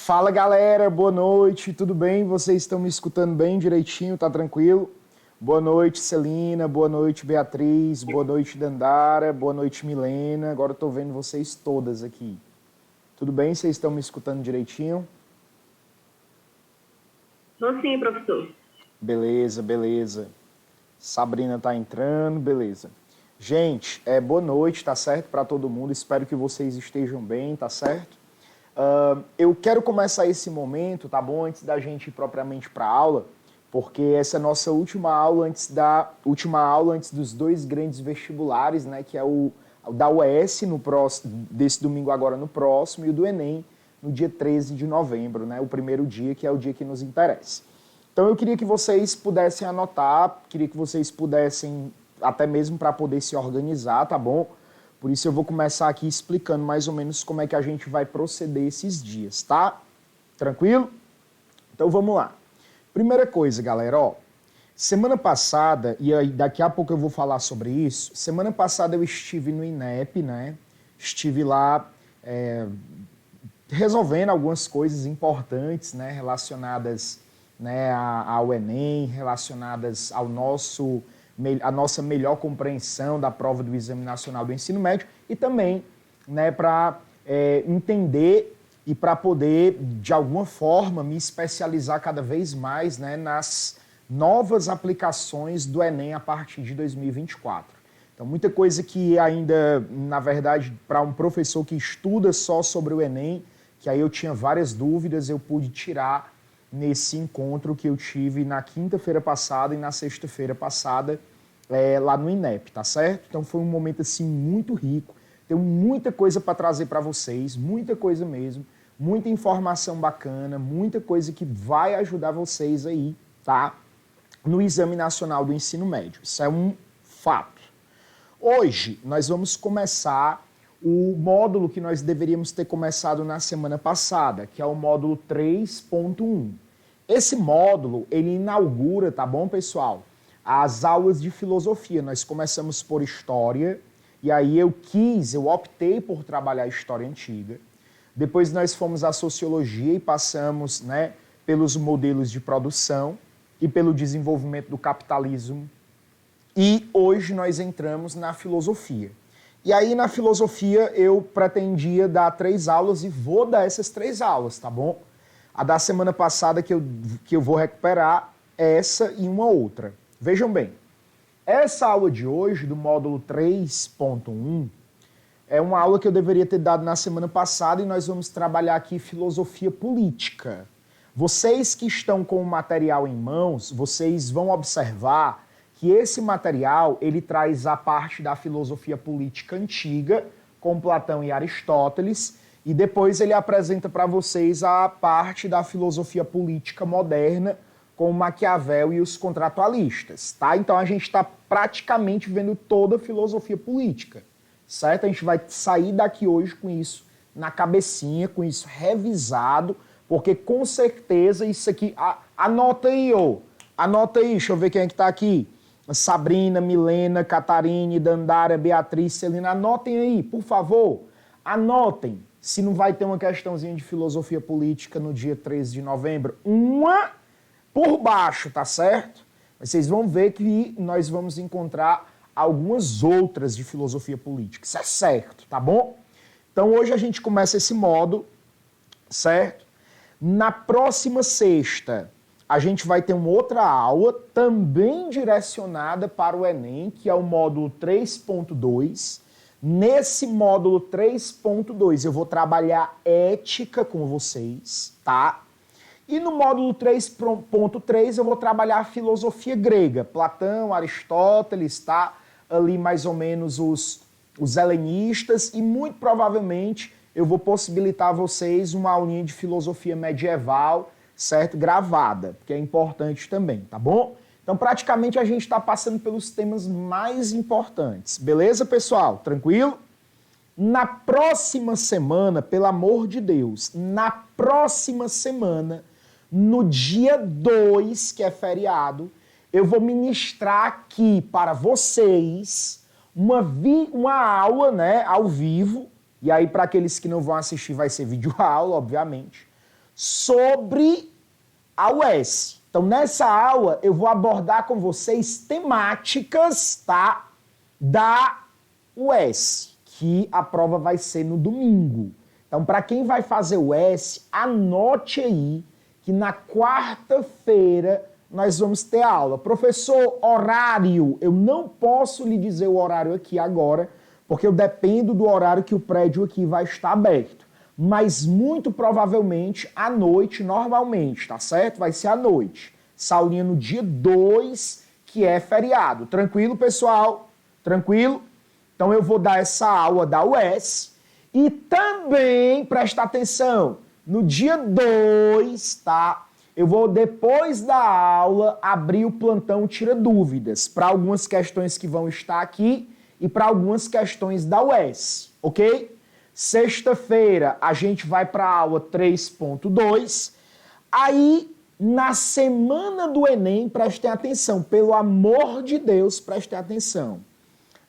Fala galera, boa noite, tudo bem? Vocês estão me escutando bem direitinho, tá tranquilo? Boa noite Celina, boa noite Beatriz, boa noite Dandara, boa noite Milena. Agora eu tô vendo vocês todas aqui. Tudo bem? Vocês estão me escutando direitinho? Tô sim, professor. Beleza, beleza. Sabrina tá entrando, beleza. Gente, boa noite, tá certo? Para todo mundo, espero que vocês estejam bem, tá certo? Eu quero começar esse momento, tá bom? Antes da gente ir propriamente para a aula, porque essa é a nossa última aula antes dos dois grandes vestibulares, né? Que é o da UES desse domingo agora no próximo e o do Enem no dia 13 de novembro, né? O primeiro dia, que é o dia que nos interessa. Então eu queria que vocês pudessem anotar, queria que vocês pudessem, até mesmo para poder se organizar, tá bom? Por isso eu vou começar aqui explicando mais ou menos como é que a gente vai proceder esses dias, tá? Tranquilo? Então vamos lá. Primeira coisa, galera, ó. Semana passada, e aí daqui a pouco eu vou falar sobre isso, semana passada eu estive no INEP, né? Estive lá resolvendo algumas coisas importantes, né? Relacionadas, né, ao Enem, relacionadas ao a nossa melhor compreensão da prova do Exame Nacional do Ensino Médio e também, né, para entender e para poder, de alguma forma, me especializar cada vez mais, né, nas novas aplicações do Enem a partir de 2024. Então, muita coisa que ainda, na verdade, para um professor que estuda só sobre o Enem, que aí eu tinha várias dúvidas, eu pude tirar nesse encontro que eu tive na quinta-feira passada e na sexta-feira passada lá no INEP, tá certo? Então foi um momento assim muito rico, tenho muita coisa para trazer para vocês, muita coisa mesmo, muita informação bacana, muita coisa que vai ajudar vocês aí, tá? No Exame Nacional do Ensino Médio, isso é um fato. Hoje nós vamos começar o módulo que nós deveríamos ter começado na semana passada, que é o módulo 3.1. Esse módulo, ele inaugura, tá bom, pessoal? As aulas de filosofia. Nós começamos por história, e aí eu optei por trabalhar a história antiga. Depois nós fomos à sociologia e passamos, né, pelos modelos de produção e pelo desenvolvimento do capitalismo. E hoje nós entramos na filosofia. E aí, na filosofia, eu pretendia dar 3 aulas e vou dar essas 3 aulas, tá bom? A da semana passada que eu vou recuperar essa e uma outra. Vejam bem, essa aula de hoje, do módulo 3.1, é uma aula que eu deveria ter dado na semana passada e nós vamos trabalhar aqui filosofia política. Vocês que estão com o material em mãos, vocês vão observar que esse material, ele traz a parte da filosofia política antiga, com Platão e Aristóteles, e depois ele apresenta para vocês a parte da filosofia política moderna, com Maquiavel e os contratualistas, tá? Então a gente está praticamente vendo toda a filosofia política, certo? A gente vai sair daqui hoje com isso na cabecinha, com isso revisado, porque com certeza isso aqui... Anota aí, anota aí, deixa eu ver quem é que está aqui. Sabrina, Milena, Catarine, Dandara, Beatriz, Celina, anotem aí, por favor, anotem se não vai ter uma questãozinha de filosofia política no dia 13 de novembro. Uma por baixo, tá certo? Mas vocês vão ver que nós vamos encontrar algumas outras de filosofia política, isso é certo, tá bom? Então hoje a gente começa esse módulo, certo? Na próxima sexta, a gente vai ter uma outra aula também direcionada para o Enem, que é o módulo 3.2. Nesse módulo 3.2 eu vou trabalhar ética com vocês, tá? E no módulo 3.3 eu vou trabalhar a filosofia grega, Platão, Aristóteles, tá? Ali mais ou menos os helenistas e muito provavelmente eu vou possibilitar a vocês uma aulinha de filosofia medieval, certo? Gravada, que é importante também, tá bom? Então, praticamente, a gente está passando pelos temas mais importantes. Beleza, pessoal? Tranquilo? Na próxima semana, pelo amor de Deus, na próxima semana, no dia 2, que é feriado, eu vou ministrar aqui para vocês uma aula, né, ao vivo, e aí para aqueles que não vão assistir vai ser vídeo aula, obviamente, sobre a UES. Então, nessa aula, eu vou abordar com vocês temáticas, tá, da UES, que a prova vai ser no domingo. Então, para quem vai fazer o UES, anote aí que na quarta-feira nós vamos ter aula. Professor, horário, eu não posso lhe dizer o horário aqui agora, porque eu dependo do horário que o prédio aqui vai estar aberto. Mas muito provavelmente à noite, normalmente, tá certo? Vai ser à noite. Essa aulinha no dia 2, que é feriado. Tranquilo, pessoal? Tranquilo? Então eu vou dar essa aula da UES e também, presta atenção, no dia 2, tá? Eu vou, depois da aula, abrir o plantão Tira Dúvidas para algumas questões que vão estar aqui e para algumas questões da UES, ok? Sexta-feira a gente vai para a aula 3.2. Aí, na semana do Enem, prestem atenção, pelo amor de Deus, prestem atenção.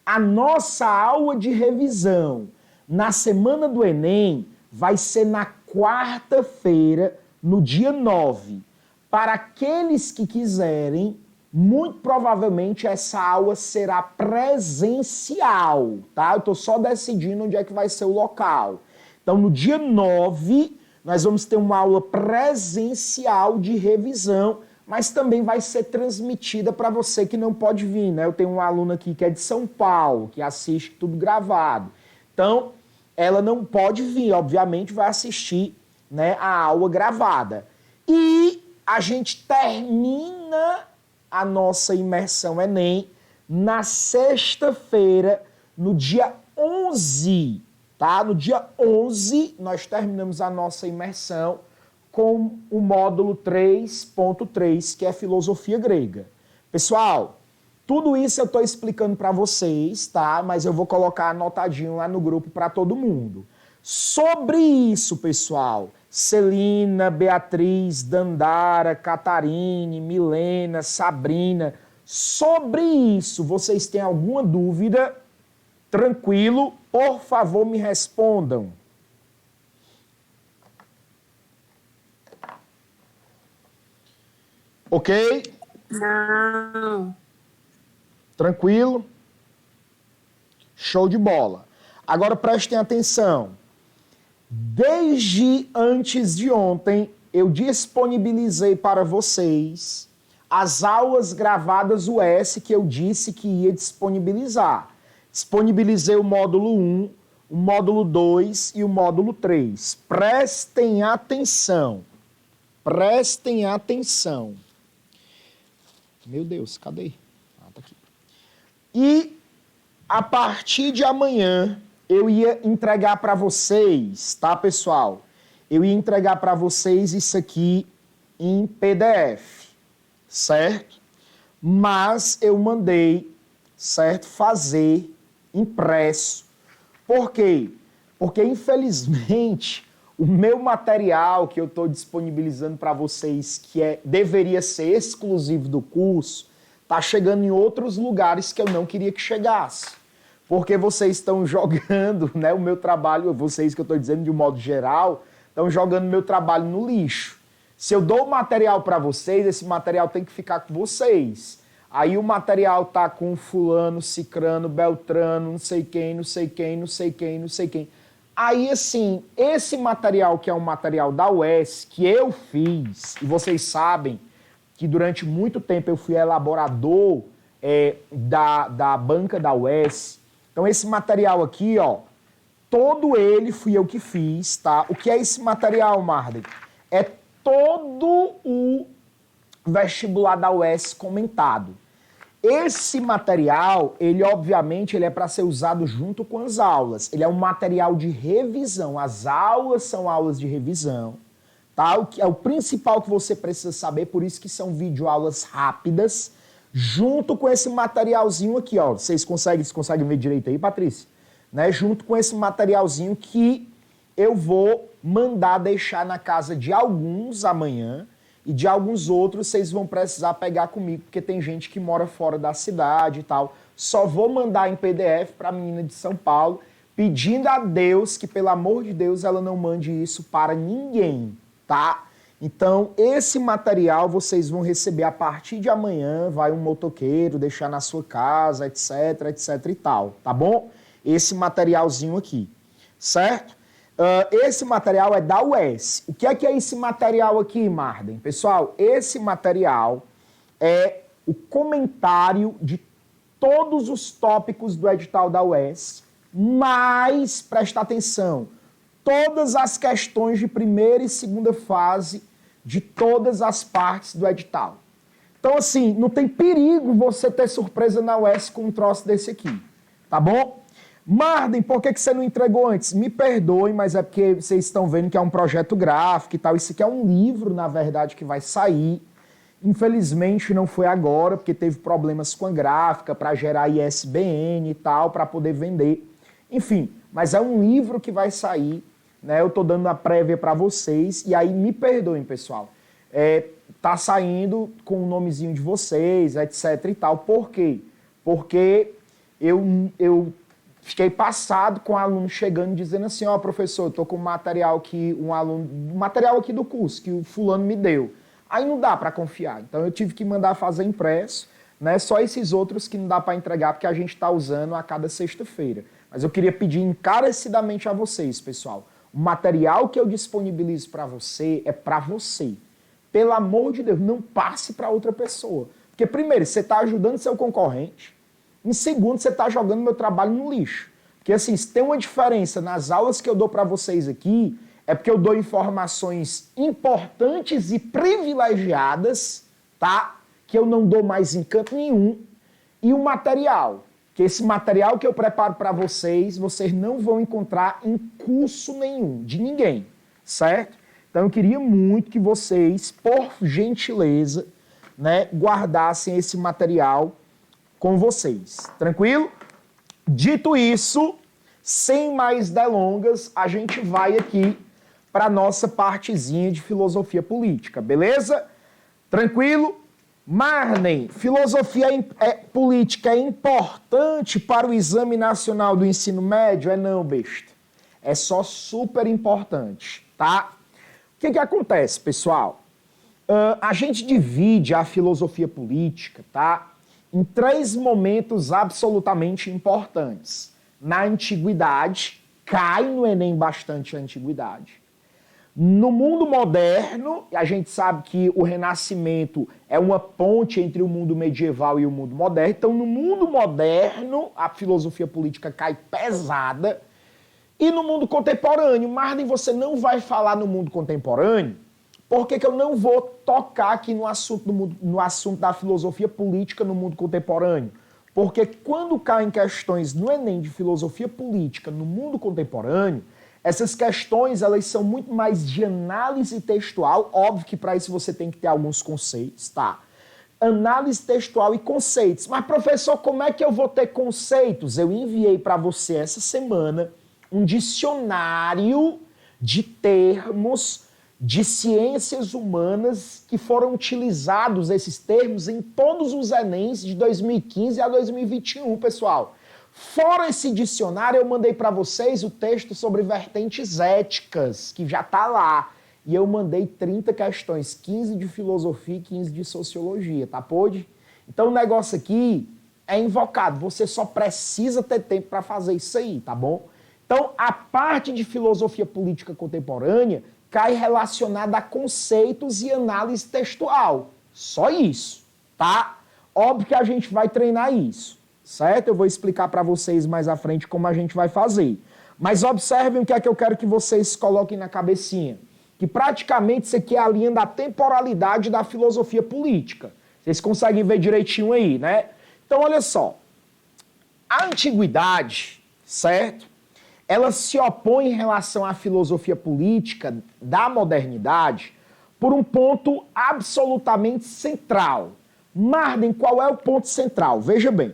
A nossa aula de revisão na semana do Enem vai ser na quarta-feira, no dia 9. Para aqueles que quiserem, muito provavelmente essa aula será presencial, tá? Eu estou só decidindo onde é que vai ser o local. Então, no dia 9, nós vamos ter uma aula presencial de revisão, mas também vai ser transmitida para você que não pode vir, né? Eu tenho uma aluna aqui que é de São Paulo, que assiste tudo gravado. Então, ela não pode vir, obviamente vai assistir, né, a aula gravada. E a gente termina a nossa imersão Enem na sexta-feira, no dia 11, tá? No dia 11, nós terminamos a nossa imersão com o módulo 3.3, que é Filosofia Grega. Pessoal, tudo isso eu estou explicando para vocês, tá? Mas eu vou colocar anotadinho lá no grupo para todo mundo. Sobre isso, pessoal, Celina, Beatriz, Dandara, Catarine, Milena, Sabrina, sobre isso, vocês têm alguma dúvida? Tranquilo, por favor, me respondam. Ok? Não. Tranquilo? Show de bola. Agora prestem atenção. Desde antes de ontem, eu disponibilizei para vocês as aulas gravadas UES que eu disse que ia disponibilizar. Disponibilizei o módulo 1, o módulo 2 e o módulo 3. Prestem atenção. Prestem atenção. Meu Deus, cadê? Ah, tá aqui. E a partir de amanhã eu ia entregar para vocês, tá, pessoal? Eu ia entregar para vocês isso aqui em PDF, certo? Mas eu mandei, certo, fazer impresso. Por quê? Porque, infelizmente, o meu material que eu estou disponibilizando para vocês, que deveria ser exclusivo do curso, está chegando em outros lugares que eu não queria que chegasse. Porque vocês estão jogando, né, o meu trabalho, vocês que eu estou dizendo de um modo geral, estão jogando meu trabalho no lixo. Se eu dou o material para vocês, esse material tem que ficar com vocês. Aí o material tá com fulano, cicrano, beltrano, não sei quem, não sei quem, não sei quem, não sei quem. Aí, assim, esse material que é um material da UES, que eu fiz, e vocês sabem que durante muito tempo eu fui elaborador da banca da UES. Então, esse material aqui, ó, todo ele fui eu que fiz, tá? O que é esse material, Marden? É todo o vestibular da UES comentado. Esse material, ele obviamente, ele é para ser usado junto com as aulas. Ele é um material de revisão. As aulas são aulas de revisão, tá? O que é o principal que você precisa saber, por isso que são videoaulas rápidas, junto com esse materialzinho aqui, ó. Vocês conseguem ver direito aí, Patrícia? Né? Junto com esse materialzinho que eu vou mandar deixar na casa de alguns amanhã e de alguns outros vocês vão precisar pegar comigo, porque tem gente que mora fora da cidade e tal. Só vou mandar em PDF para a menina de São Paulo, pedindo a Deus que, pelo amor de Deus, ela não mande isso para ninguém, tá? Então, esse material vocês vão receber a partir de amanhã, vai um motoqueiro deixar na sua casa, etc, etc e tal, tá bom? Esse materialzinho aqui, certo? Esse material é da UES. O que é esse material aqui, Marden? Pessoal, esse material é o comentário de todos os tópicos do edital da UES, mas, presta atenção, todas as questões de primeira e segunda fase de todas as partes do edital. Então, assim, não tem perigo você ter surpresa na UES com um troço desse aqui, tá bom? Marden, por que você não entregou antes? Me perdoem, mas é porque vocês estão vendo que é um projeto gráfico e tal. Isso aqui é um livro, na verdade, que vai sair. Infelizmente não foi agora, porque teve problemas com a gráfica para gerar ISBN e tal, para poder vender. Enfim, mas é um livro que vai sair, né? Eu estou dando a prévia para vocês, e aí me perdoem, pessoal. Tá saindo com o nomezinho de vocês, etc e tal. Por quê? Porque eu fiquei passado com um aluno chegando dizendo assim, ó, professor, eu tô com material que material aqui do curso, que o fulano me deu. Aí não dá para confiar. Então eu tive que mandar fazer impresso, né? Só esses outros que não dá para entregar, porque a gente está usando a cada sexta-feira. Mas eu queria pedir encarecidamente a vocês, pessoal. O material que eu disponibilizo para você é para você. Pelo amor de Deus, não passe para outra pessoa. Porque, primeiro, você está ajudando seu concorrente. Em segundo, você está jogando meu trabalho no lixo. Porque, assim, se tem uma diferença nas aulas que eu dou para vocês aqui, é porque eu dou informações importantes e privilegiadas, tá? Que eu não dou mais em canto nenhum. E o material. Que esse material que eu preparo para vocês, vocês não vão encontrar em curso nenhum, de ninguém, certo? Então eu queria muito que vocês, por gentileza, né, guardassem esse material com vocês, tranquilo? Dito isso, sem mais delongas, a gente vai aqui para a nossa partezinha de filosofia política, beleza? Tranquilo? Marnen, filosofia política é importante para o Exame Nacional do Ensino Médio? Não, besta. É só super importante, tá? O que acontece, pessoal? A gente divide a filosofia política, tá? Em 3 momentos absolutamente importantes. Na antiguidade, cai no Enem bastante a antiguidade. No mundo moderno, a gente sabe que o Renascimento é uma ponte entre o mundo medieval e o mundo moderno. Então, no mundo moderno, a filosofia política cai pesada. E no mundo contemporâneo, Marden, você não vai falar no mundo contemporâneo? Por que eu não vou tocar aqui no assunto da filosofia política no mundo contemporâneo? Porque quando caem questões no Enem de filosofia política no mundo contemporâneo, essas questões, elas são muito mais de análise textual. Óbvio que para isso você tem que ter alguns conceitos, tá? Análise textual e conceitos. Mas, professor, como é que eu vou ter conceitos? Eu enviei para você essa semana um dicionário de termos de ciências humanas que foram utilizados, esses termos, em todos os Enems de 2015 a 2021, pessoal. Fora esse dicionário, eu mandei para vocês o texto sobre vertentes éticas, que já está lá. E eu mandei 30 questões, 15 de filosofia e 15 de sociologia, tá, pode? Então o negócio aqui é invocado, você só precisa ter tempo para fazer isso aí, tá bom? Então a parte de filosofia política contemporânea cai relacionada a conceitos e análise textual. Só isso, tá? Óbvio que a gente vai treinar isso. Certo? Eu vou explicar para vocês mais à frente como a gente vai fazer. Mas observem o que é que eu quero que vocês coloquem na cabecinha. Que praticamente isso aqui é a linha da temporalidade da filosofia política. Vocês conseguem ver direitinho aí, né? Então, olha só. A antiguidade, certo? Ela se opõe em relação à filosofia política da modernidade por um ponto absolutamente central. Marden, qual é o ponto central? Veja bem.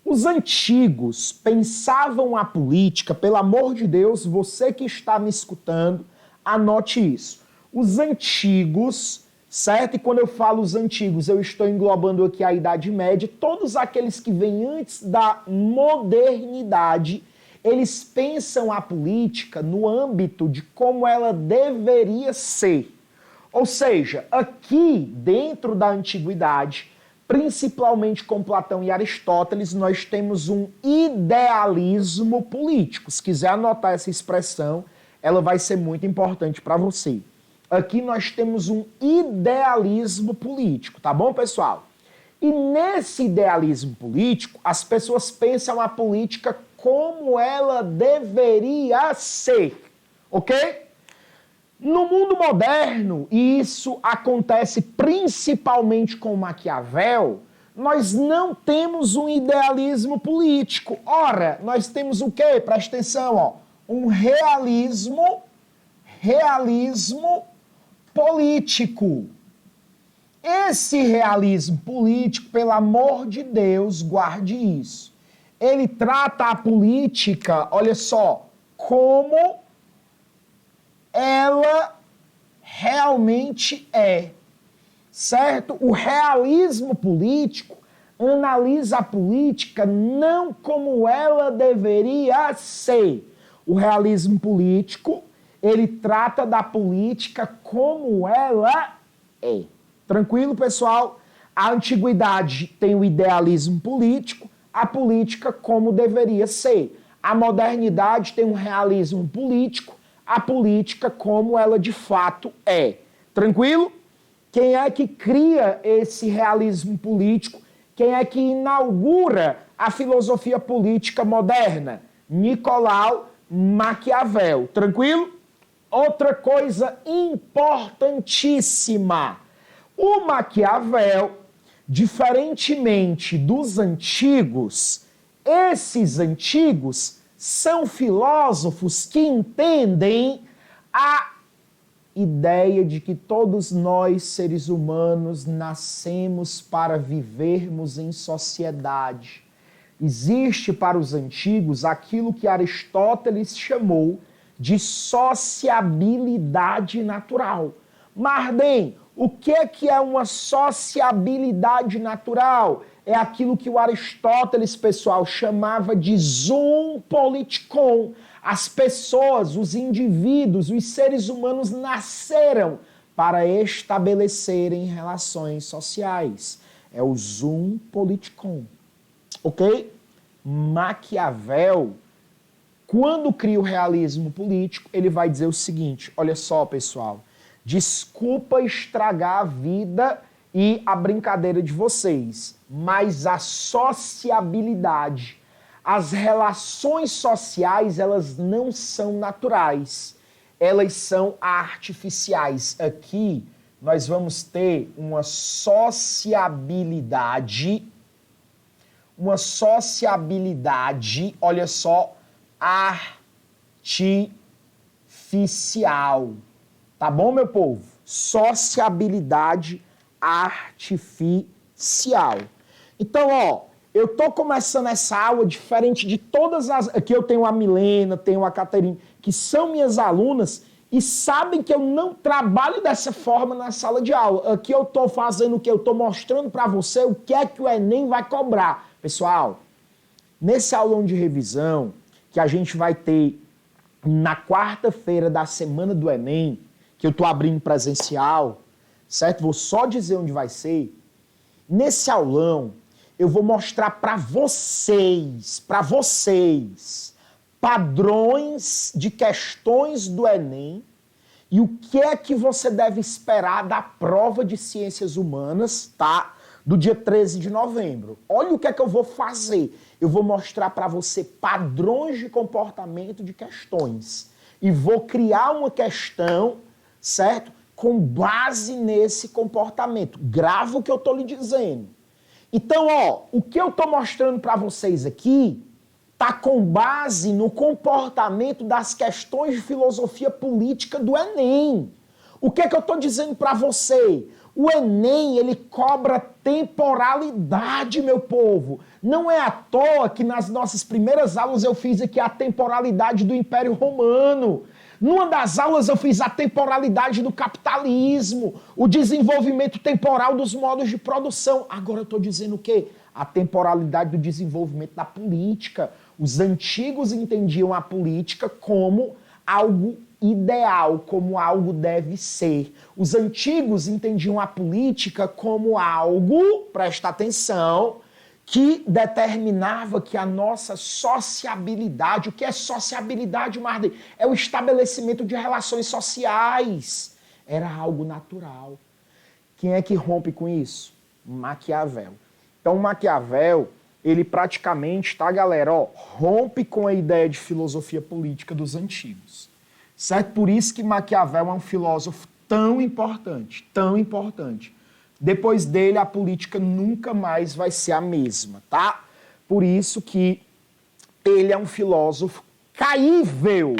Os antigos pensavam a política, pelo amor de Deus, você que está me escutando, anote isso. Os antigos, certo? E quando eu falo os antigos, eu estou englobando aqui a Idade Média, todos aqueles que vêm antes da modernidade, eles pensam a política no âmbito de como ela deveria ser. Ou seja, aqui dentro da antiguidade, principalmente com Platão e Aristóteles, nós temos um idealismo político. Se quiser anotar essa expressão, ela vai ser muito importante para você. Aqui nós temos um idealismo político, tá bom, pessoal? E nesse idealismo político, as pessoas pensam a política como ela deveria ser, ok? No mundo moderno, e isso acontece principalmente com Maquiavel, nós não temos um idealismo político. Ora, nós temos o quê? Presta atenção, ó. Um realismo político. Esse realismo político, pelo amor de Deus, guarde isso. Ele trata a política, olha só, como ela realmente é, certo? O realismo político analisa a política não como ela deveria ser. O realismo político, ele trata da política como ela é. Tranquilo, pessoal? A antiguidade tem o idealismo político, a política como deveria ser. A modernidade tem um realismo político, a política como ela de fato é. Tranquilo? Quem é que cria esse realismo político? Quem é que inaugura a filosofia política moderna? Nicolau Maquiavel. Tranquilo? Outra coisa importantíssima. O Maquiavel, diferentemente dos antigos, esses antigos são filósofos que entendem a ideia de que todos nós, seres humanos, nascemos para vivermos em sociedade. Existe para os antigos aquilo que Aristóteles chamou de sociabilidade natural. Mardem, o que é uma sociabilidade natural? É aquilo que o Aristóteles, pessoal, chamava de zoon politikon. As pessoas, os indivíduos, os seres humanos nasceram para estabelecerem relações sociais. É o zoon politikon. Ok? Maquiavel, quando cria o realismo político, ele vai dizer o seguinte, olha só, pessoal, desculpa estragar a vida e a brincadeira de vocês, mas a sociabilidade, as relações sociais, elas não são naturais, elas são artificiais. Aqui nós vamos ter uma sociabilidade, olha só, artificial. Tá bom, meu povo? Sociabilidade artificial. Então, ó, eu tô começando essa aula diferente de todas as... Aqui eu tenho a Milena, tenho a Caterine, que são minhas alunas e sabem que eu não trabalho dessa forma na sala de aula. Aqui eu tô fazendo o quê? Eu tô mostrando para você o que é que o Enem vai cobrar. Pessoal, nesse aulão de revisão que a gente vai ter na quarta-feira da semana do Enem, que eu tô abrindo presencial, certo? Vou só dizer onde vai ser. Nesse aulão, eu vou mostrar para vocês, padrões de questões do Enem e o que é que você deve esperar da prova de Ciências Humanas, tá? Do dia 13 de novembro. Olha o que é que eu vou fazer. Eu vou mostrar para você padrões de comportamento de questões. E vou criar uma questão, certo? Com base nesse comportamento. Grava o que eu estou lhe dizendo. Então, ó, o que eu estou mostrando para vocês aqui está com base no comportamento das questões de filosofia política do Enem. O que é que eu estou dizendo para você? O Enem, ele cobra temporalidade, meu povo. Não é à toa que nas nossas primeiras aulas eu fiz aqui a temporalidade do Império Romano. Numa das aulas eu fiz a temporalidade do capitalismo, o desenvolvimento temporal dos modos de produção. Agora eu estou dizendo o quê? A temporalidade do desenvolvimento da política. Os antigos entendiam a política como algo ideal, como algo deve ser. Os antigos entendiam a política como algo, presta atenção, que determinava que a nossa sociabilidade, o que é sociabilidade, Marden? É o estabelecimento de relações sociais. Era algo natural. Quem é que rompe com isso? Maquiavel. Então, Maquiavel, ele praticamente, tá, galera, ó, rompe com a ideia de filosofia política dos antigos. Certo? Por isso que Maquiavel é um filósofo tão importante, tão importante. Depois dele, a política nunca mais vai ser a mesma, tá? Por isso que ele é um filósofo caível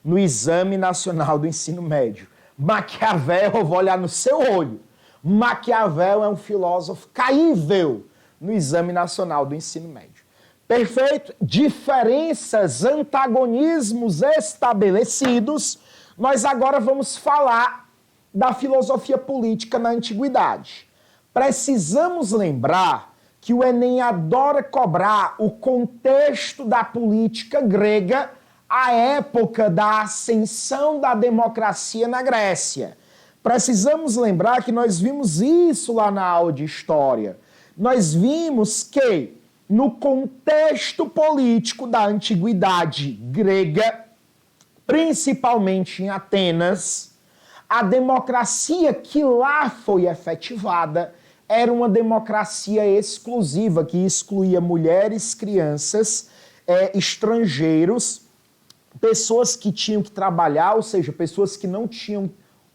no Exame Nacional do Ensino Médio. Maquiavel, eu vou olhar no seu olho, Maquiavel é um filósofo caível no Exame Nacional do Ensino Médio. Perfeito? Diferenças, antagonismos estabelecidos. Nós agora vamos falar da filosofia política na antiguidade. Precisamos lembrar que o Enem adora cobrar o contexto da política grega à época da ascensão da democracia na Grécia. Precisamos lembrar que nós vimos isso lá na aula de história. Nós vimos que, no contexto político da antiguidade grega, principalmente em Atenas, a democracia que lá foi efetivada era uma democracia exclusiva, que excluía mulheres, crianças, estrangeiros, pessoas que tinham que trabalhar, ou seja, pessoas que não tinham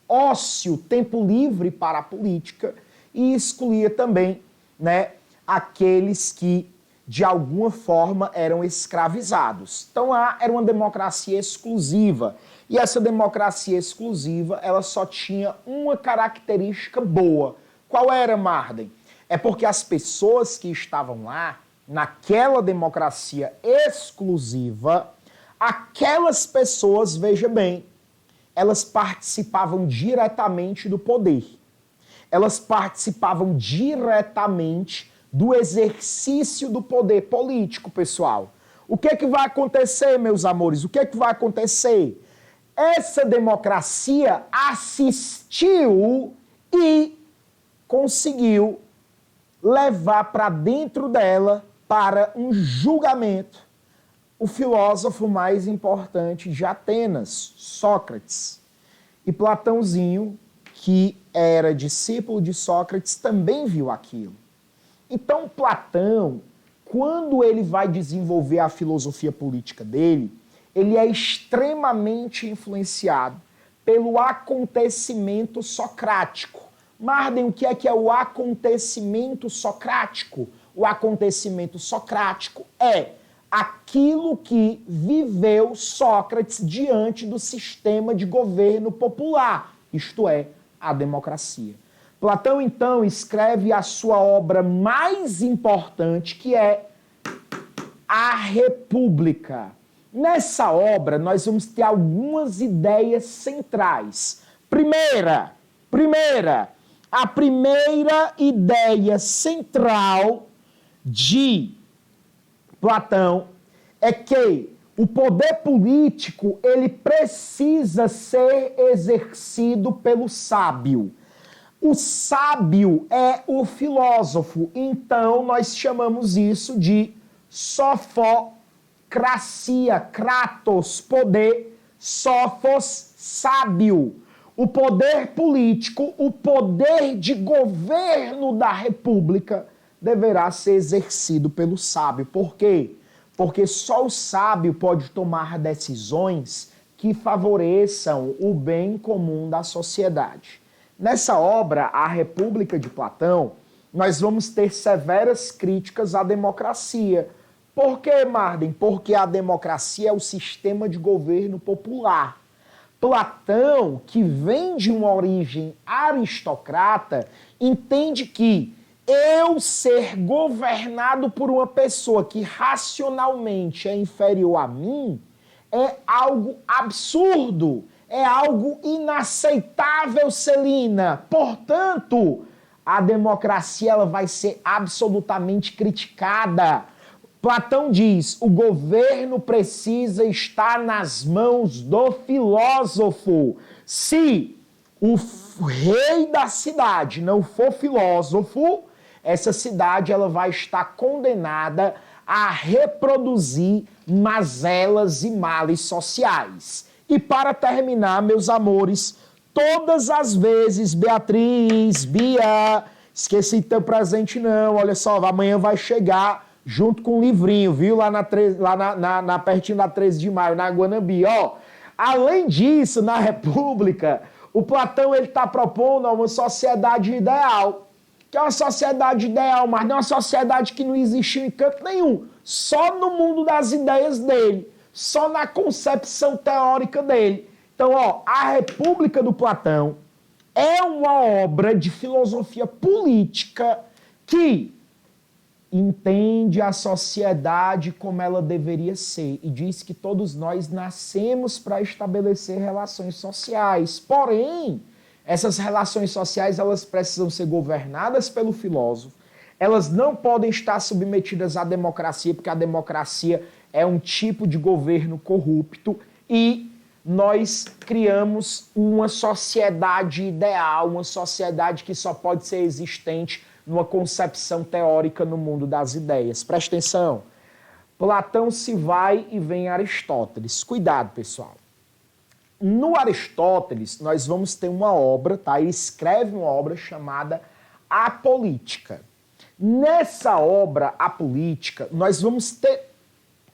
ócio, tempo livre para a política, e excluía também, né, aqueles que, de alguma forma, eram escravizados. Então, era uma democracia exclusiva. E essa democracia exclusiva, ela só tinha uma característica boa. Qual era, Marden? É porque as pessoas que estavam lá, naquela democracia exclusiva, aquelas pessoas, veja bem, elas participavam diretamente do poder. Elas participavam diretamente do exercício do poder político, pessoal. O que é que vai acontecer, meus amores? O que é que vai acontecer? Essa democracia assistiu e conseguiu levar para dentro dela, para um julgamento, o filósofo mais importante de Atenas, Sócrates. E Platãozinho, que era discípulo de Sócrates, também viu aquilo. Então, Platão, quando ele vai desenvolver a filosofia política dele, ele é extremamente influenciado pelo acontecimento socrático. Marden, o que é o acontecimento socrático? O acontecimento socrático é aquilo que viveu Sócrates diante do sistema de governo popular, isto é, a democracia. Platão, então, escreve a sua obra mais importante, que é A República. Nessa obra, nós vamos ter algumas ideias centrais. A primeira ideia central de Platão é que o poder político, ele precisa ser exercido pelo sábio. O sábio é o filósofo, então nós chamamos isso de sofocracia, kratos, poder, sophos, sábio. O poder político, o poder de governo da república deverá ser exercido pelo sábio. Por quê? Porque só o sábio pode tomar decisões que favoreçam o bem comum da sociedade. Nessa obra, A República de Platão, nós vamos ter severas críticas à democracia. Por quê, Marden? Porque a democracia é o sistema de governo popular. Platão, que vem de uma origem aristocrata, entende que eu ser governado por uma pessoa que racionalmente é inferior a mim é algo absurdo, é algo inaceitável, Celina. Portanto, a democracia ela vai ser absolutamente criticada. Platão diz, o governo precisa estar nas mãos do filósofo. Se o rei da cidade não for filósofo, essa cidade ela vai estar condenada a reproduzir mazelas e males sociais. E para terminar, meus amores, todas as vezes, Beatriz, Bia, esqueci teu presente não, olha só, amanhã vai chegar junto com um livrinho, viu? Lá pertinho da 13 de maio, na Guanambi, ó. Além disso, na República, o Platão ele está propondo uma sociedade ideal, que é uma sociedade ideal, mas não é uma sociedade que não existiu em canto nenhum, só no mundo das ideias dele, só na concepção teórica dele. Então, ó, a República do Platão é uma obra de filosofia política que entende a sociedade como ela deveria ser e diz que todos nós nascemos para estabelecer relações sociais. Porém, essas relações sociais elas precisam ser governadas pelo filósofo. Elas não podem estar submetidas à democracia, porque a democracia é um tipo de governo corrupto e nós criamos uma sociedade ideal, uma sociedade que só pode ser existente numa concepção teórica no mundo das ideias. Presta atenção. Platão se vai e vem Aristóteles. Cuidado, pessoal. No Aristóteles, nós vamos ter uma obra, tá? Ele escreve uma obra chamada A Política. Nessa obra, A Política, nós vamos ter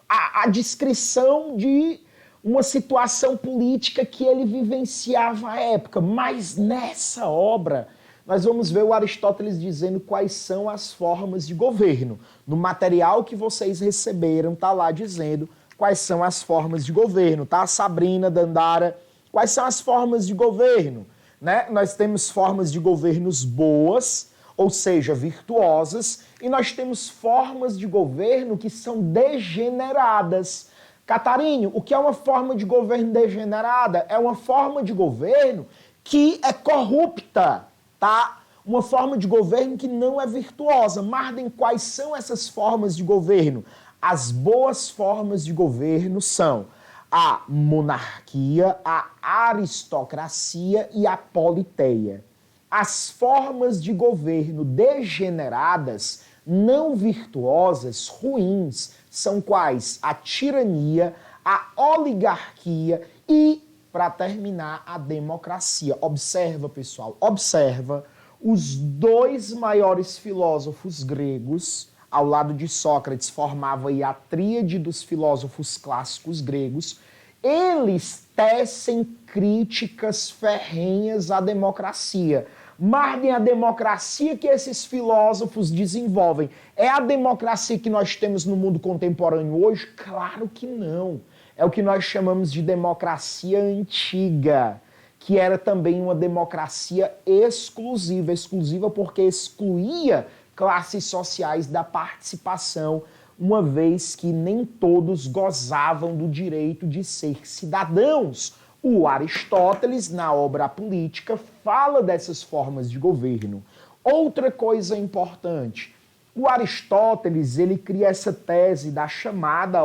a descrição de uma situação política que ele vivenciava à época. Mas nessa obra, nós vamos ver o Aristóteles dizendo quais são as formas de governo. No material que vocês receberam, tá lá dizendo quais são as formas de governo, tá? Sabrina, Dandara, quais são as formas de governo? Né? Nós temos formas de governos boas, ou seja, virtuosas, e nós temos formas de governo que são degeneradas. Catarínio, o que é uma forma de governo degenerada? É uma forma de governo que é corrupta, tá? Uma forma de governo que não é virtuosa. Marden, quais são essas formas de governo? As boas formas de governo são a monarquia, a aristocracia e a politeia. As formas de governo degeneradas, não virtuosas, ruins, são quais? A tirania, a oligarquia e, para terminar, a democracia. Observa, pessoal, observa os dois maiores filósofos gregos, ao lado de Sócrates, formava aí a tríade dos filósofos clássicos gregos. Eles tecem críticas ferrenhas à democracia. Marden, a democracia que esses filósofos desenvolvem é a democracia que nós temos no mundo contemporâneo hoje? Claro que não. É o que nós chamamos de democracia antiga, que era também uma democracia exclusiva. Exclusiva porque excluía classes sociais da participação, uma vez que nem todos gozavam do direito de ser cidadãos. O Aristóteles, na obra A Política, fala dessas formas de governo. Outra coisa importante, o Aristóteles ele cria essa tese da chamada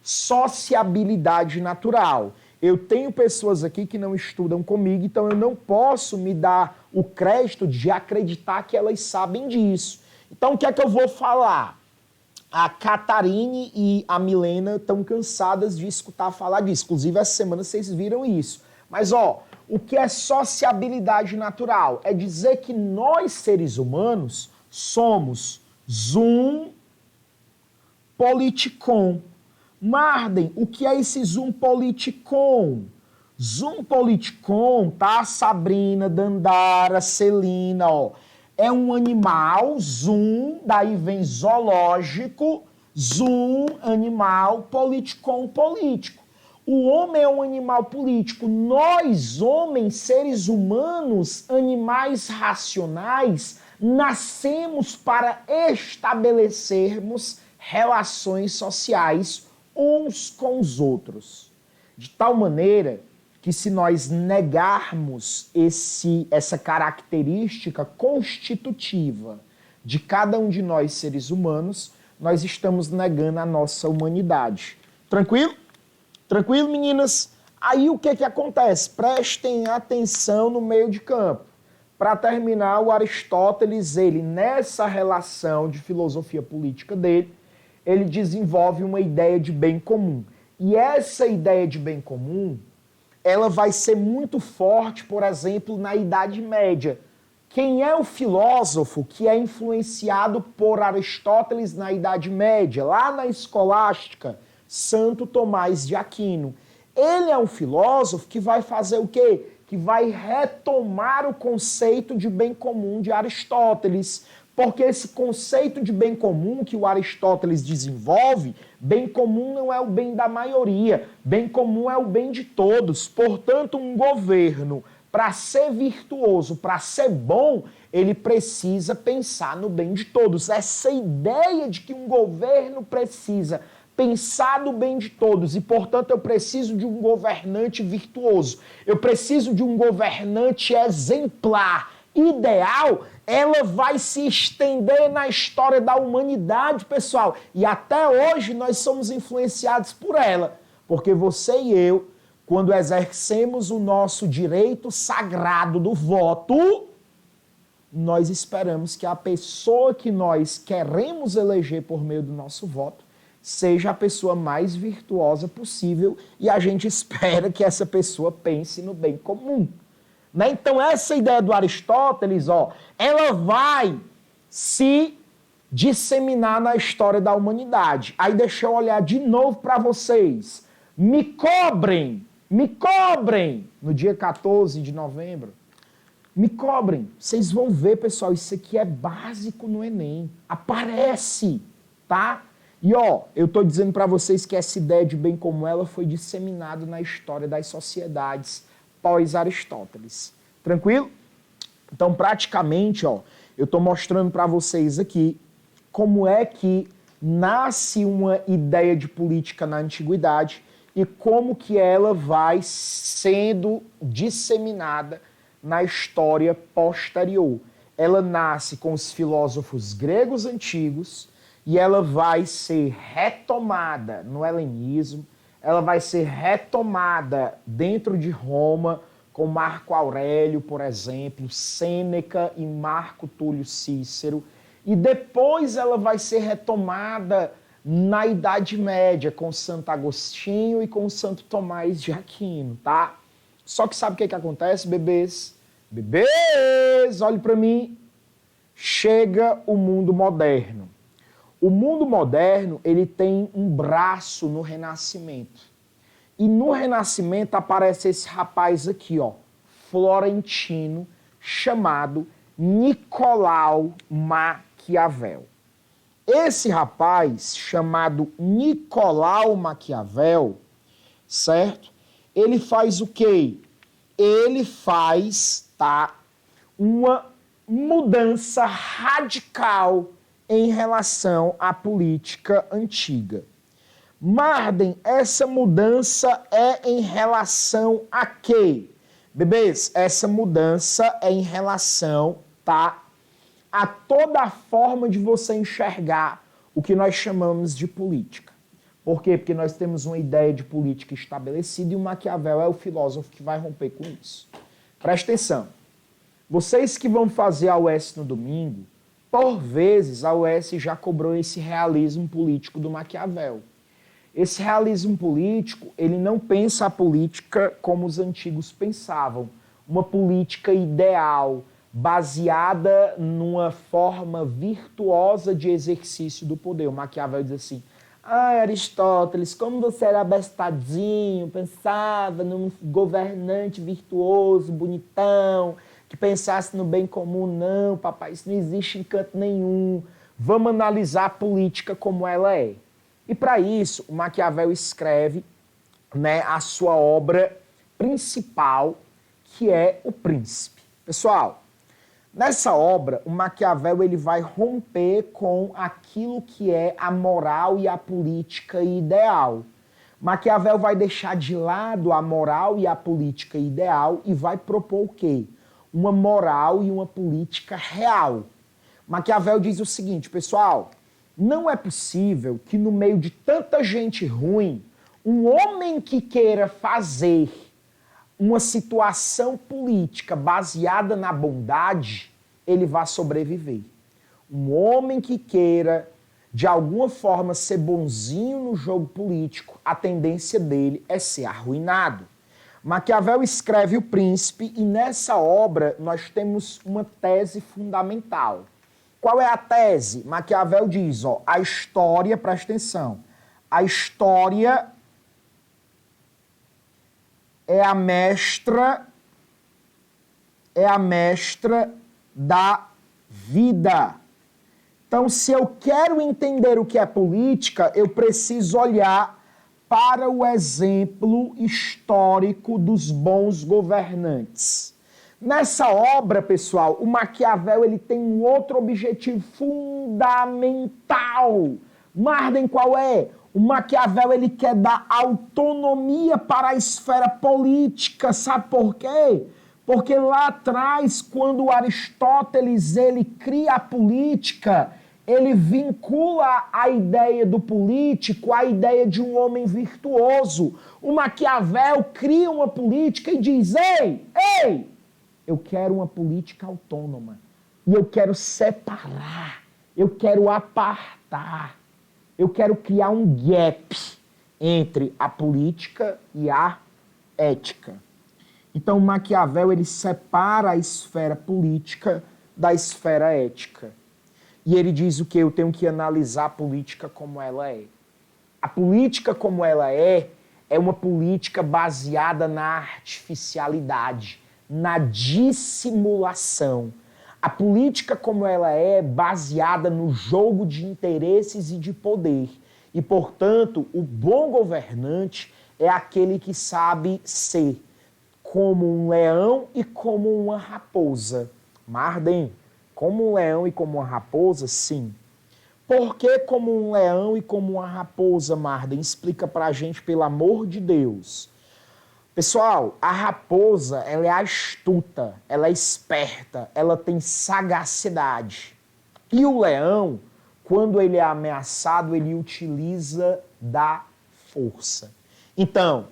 sociabilidade natural. Eu tenho pessoas aqui que não estudam comigo, então eu não posso me dar o crédito de acreditar que elas sabem disso. Então o que é que eu vou falar? A Catarine e a Milena estão cansadas de escutar falar disso. Inclusive, essa semana vocês viram isso. Mas, o que é sociabilidade natural? É dizer que nós, seres humanos, somos zoom politikon. Marden, o que é esse zoom politikon? Zoom politikon, tá? Sabrina, Dandara, Celina, é um animal, zoom, daí vem zoológico, zoom, animal, politikon, político. O homem é um animal político. Nós, homens, seres humanos, animais racionais, nascemos para estabelecermos relações sociais uns com os outros. De tal maneira que se nós negarmos essa característica constitutiva de cada um de nós seres humanos, nós estamos negando a nossa humanidade. Tranquilo? Tranquilo, meninas? Aí o que acontece? Prestem atenção no meio de campo. Para terminar, o Aristóteles, ele nessa relação de filosofia política dele, ele desenvolve uma ideia de bem comum. E essa ideia de bem comum, ela vai ser muito forte, por exemplo, na Idade Média. Quem é o filósofo que é influenciado por Aristóteles na Idade Média, lá na Escolástica? Santo Tomás de Aquino. Ele é um filósofo que vai fazer o quê? Que vai retomar o conceito de bem comum de Aristóteles. Porque esse conceito de bem comum que o Aristóteles desenvolve, bem comum não é o bem da maioria, bem comum é o bem de todos. Portanto, um governo, para ser virtuoso, para ser bom, ele precisa pensar no bem de todos. Essa ideia de que um governo precisa pensar no bem de todos e, portanto, eu preciso de um governante virtuoso, eu preciso de um governante exemplar, ideal, ela vai se estender na história da humanidade, pessoal. E até hoje nós somos influenciados por ela. Porque você e eu, quando exercemos o nosso direito sagrado do voto, nós esperamos que a pessoa que nós queremos eleger por meio do nosso voto seja a pessoa mais virtuosa possível e a gente espera que essa pessoa pense no bem comum. Né? Então, essa ideia do Aristóteles, ela vai se disseminar na história da humanidade. Aí deixa eu olhar de novo para vocês. Me cobrem, no dia 14 de novembro. Me cobrem. Vocês vão ver, pessoal, isso aqui é básico no Enem. Aparece, tá? E, eu estou dizendo para vocês que essa ideia de bem comum ela foi disseminada na história das sociedades pós-Aristóteles. Tranquilo? Então, praticamente, eu estou mostrando para vocês aqui como é que nasce uma ideia de política na antiguidade e como que ela vai sendo disseminada na história posterior. Ela nasce com os filósofos gregos antigos e ela vai ser retomada no helenismo, ela vai ser retomada dentro de Roma, com Marco Aurélio, por exemplo, Sêneca e Marco Túlio Cícero, e depois ela vai ser retomada na Idade Média, com Santo Agostinho e com Santo Tomás de Aquino, tá? Só que sabe o que acontece, bebês? Bebês, olhe para mim. Chega o mundo moderno. O mundo moderno, ele tem um braço no Renascimento. E no Renascimento aparece esse rapaz aqui, florentino, chamado Nicolau Maquiavel. Esse rapaz, chamado Nicolau Maquiavel, certo? Ele faz o quê? Ele faz, uma mudança radical em relação à política antiga. Marden, essa mudança é em relação a quê? Bebês, essa mudança é em relação, a toda a forma de você enxergar o que nós chamamos de política. Por quê? Porque nós temos uma ideia de política estabelecida e o Maquiavel é o filósofo que vai romper com isso. Presta atenção. Vocês que vão fazer a UES no domingo, por vezes a UES já cobrou esse realismo político do Maquiavel. Esse realismo político, ele não pensa a política como os antigos pensavam. Uma política ideal, baseada numa forma virtuosa de exercício do poder. O Maquiavel diz assim, Aristóteles, como você era abestadinho, pensava num governante virtuoso, bonitão, que pensasse no bem comum. Não, papai, isso não existe em canto nenhum. Vamos analisar a política como ela é. E para isso, o Maquiavel escreve, a sua obra principal, que é O Príncipe. Pessoal, nessa obra, o Maquiavel ele vai romper com aquilo que é a moral e a política ideal. Maquiavel vai deixar de lado a moral e a política ideal e vai propor o quê? Uma moral e uma política real. Maquiavel diz o seguinte, pessoal, Não é possível que no meio de tanta gente ruim, um homem que queira fazer uma situação política baseada na bondade, ele vá sobreviver. Um homem que queira, de alguma forma, ser bonzinho no jogo político, a tendência dele é ser arruinado. Maquiavel escreve O Príncipe e nessa obra nós temos uma tese fundamental. Qual é a tese? Maquiavel diz, ó, a história, presta atenção, a história é a mestra da vida. Então, se eu quero entender o que é política, eu preciso olhar para o exemplo histórico dos bons governantes. Nessa obra, pessoal, o Maquiavel ele tem um outro objetivo fundamental. Marden, qual é? O Maquiavel ele quer dar autonomia para a esfera política. Sabe por quê? Porque lá atrás, quando Aristóteles ele cria a política, ele vincula a ideia do político à ideia de um homem virtuoso. O Maquiavel cria uma política e diz, ei, eu quero uma política autônoma. E eu quero separar, eu quero apartar, eu quero criar um gap entre a política e a ética. Então, Maquiavel ele separa a esfera política da esfera ética. E ele diz o que? Eu tenho que analisar a política como ela é. A política como ela é uma política baseada na artificialidade, na dissimulação. A política como ela é baseada no jogo de interesses e de poder. E, portanto, o bom governante é aquele que sabe ser como um leão e como uma raposa. Marden, como um leão e como uma raposa, sim. Por que como um leão e como uma raposa, Marden? Explica pra gente, pelo amor de Deus. Pessoal, a raposa, ela é astuta, ela é esperta, ela tem sagacidade. E o leão, quando ele é ameaçado, ele utiliza da força. Então,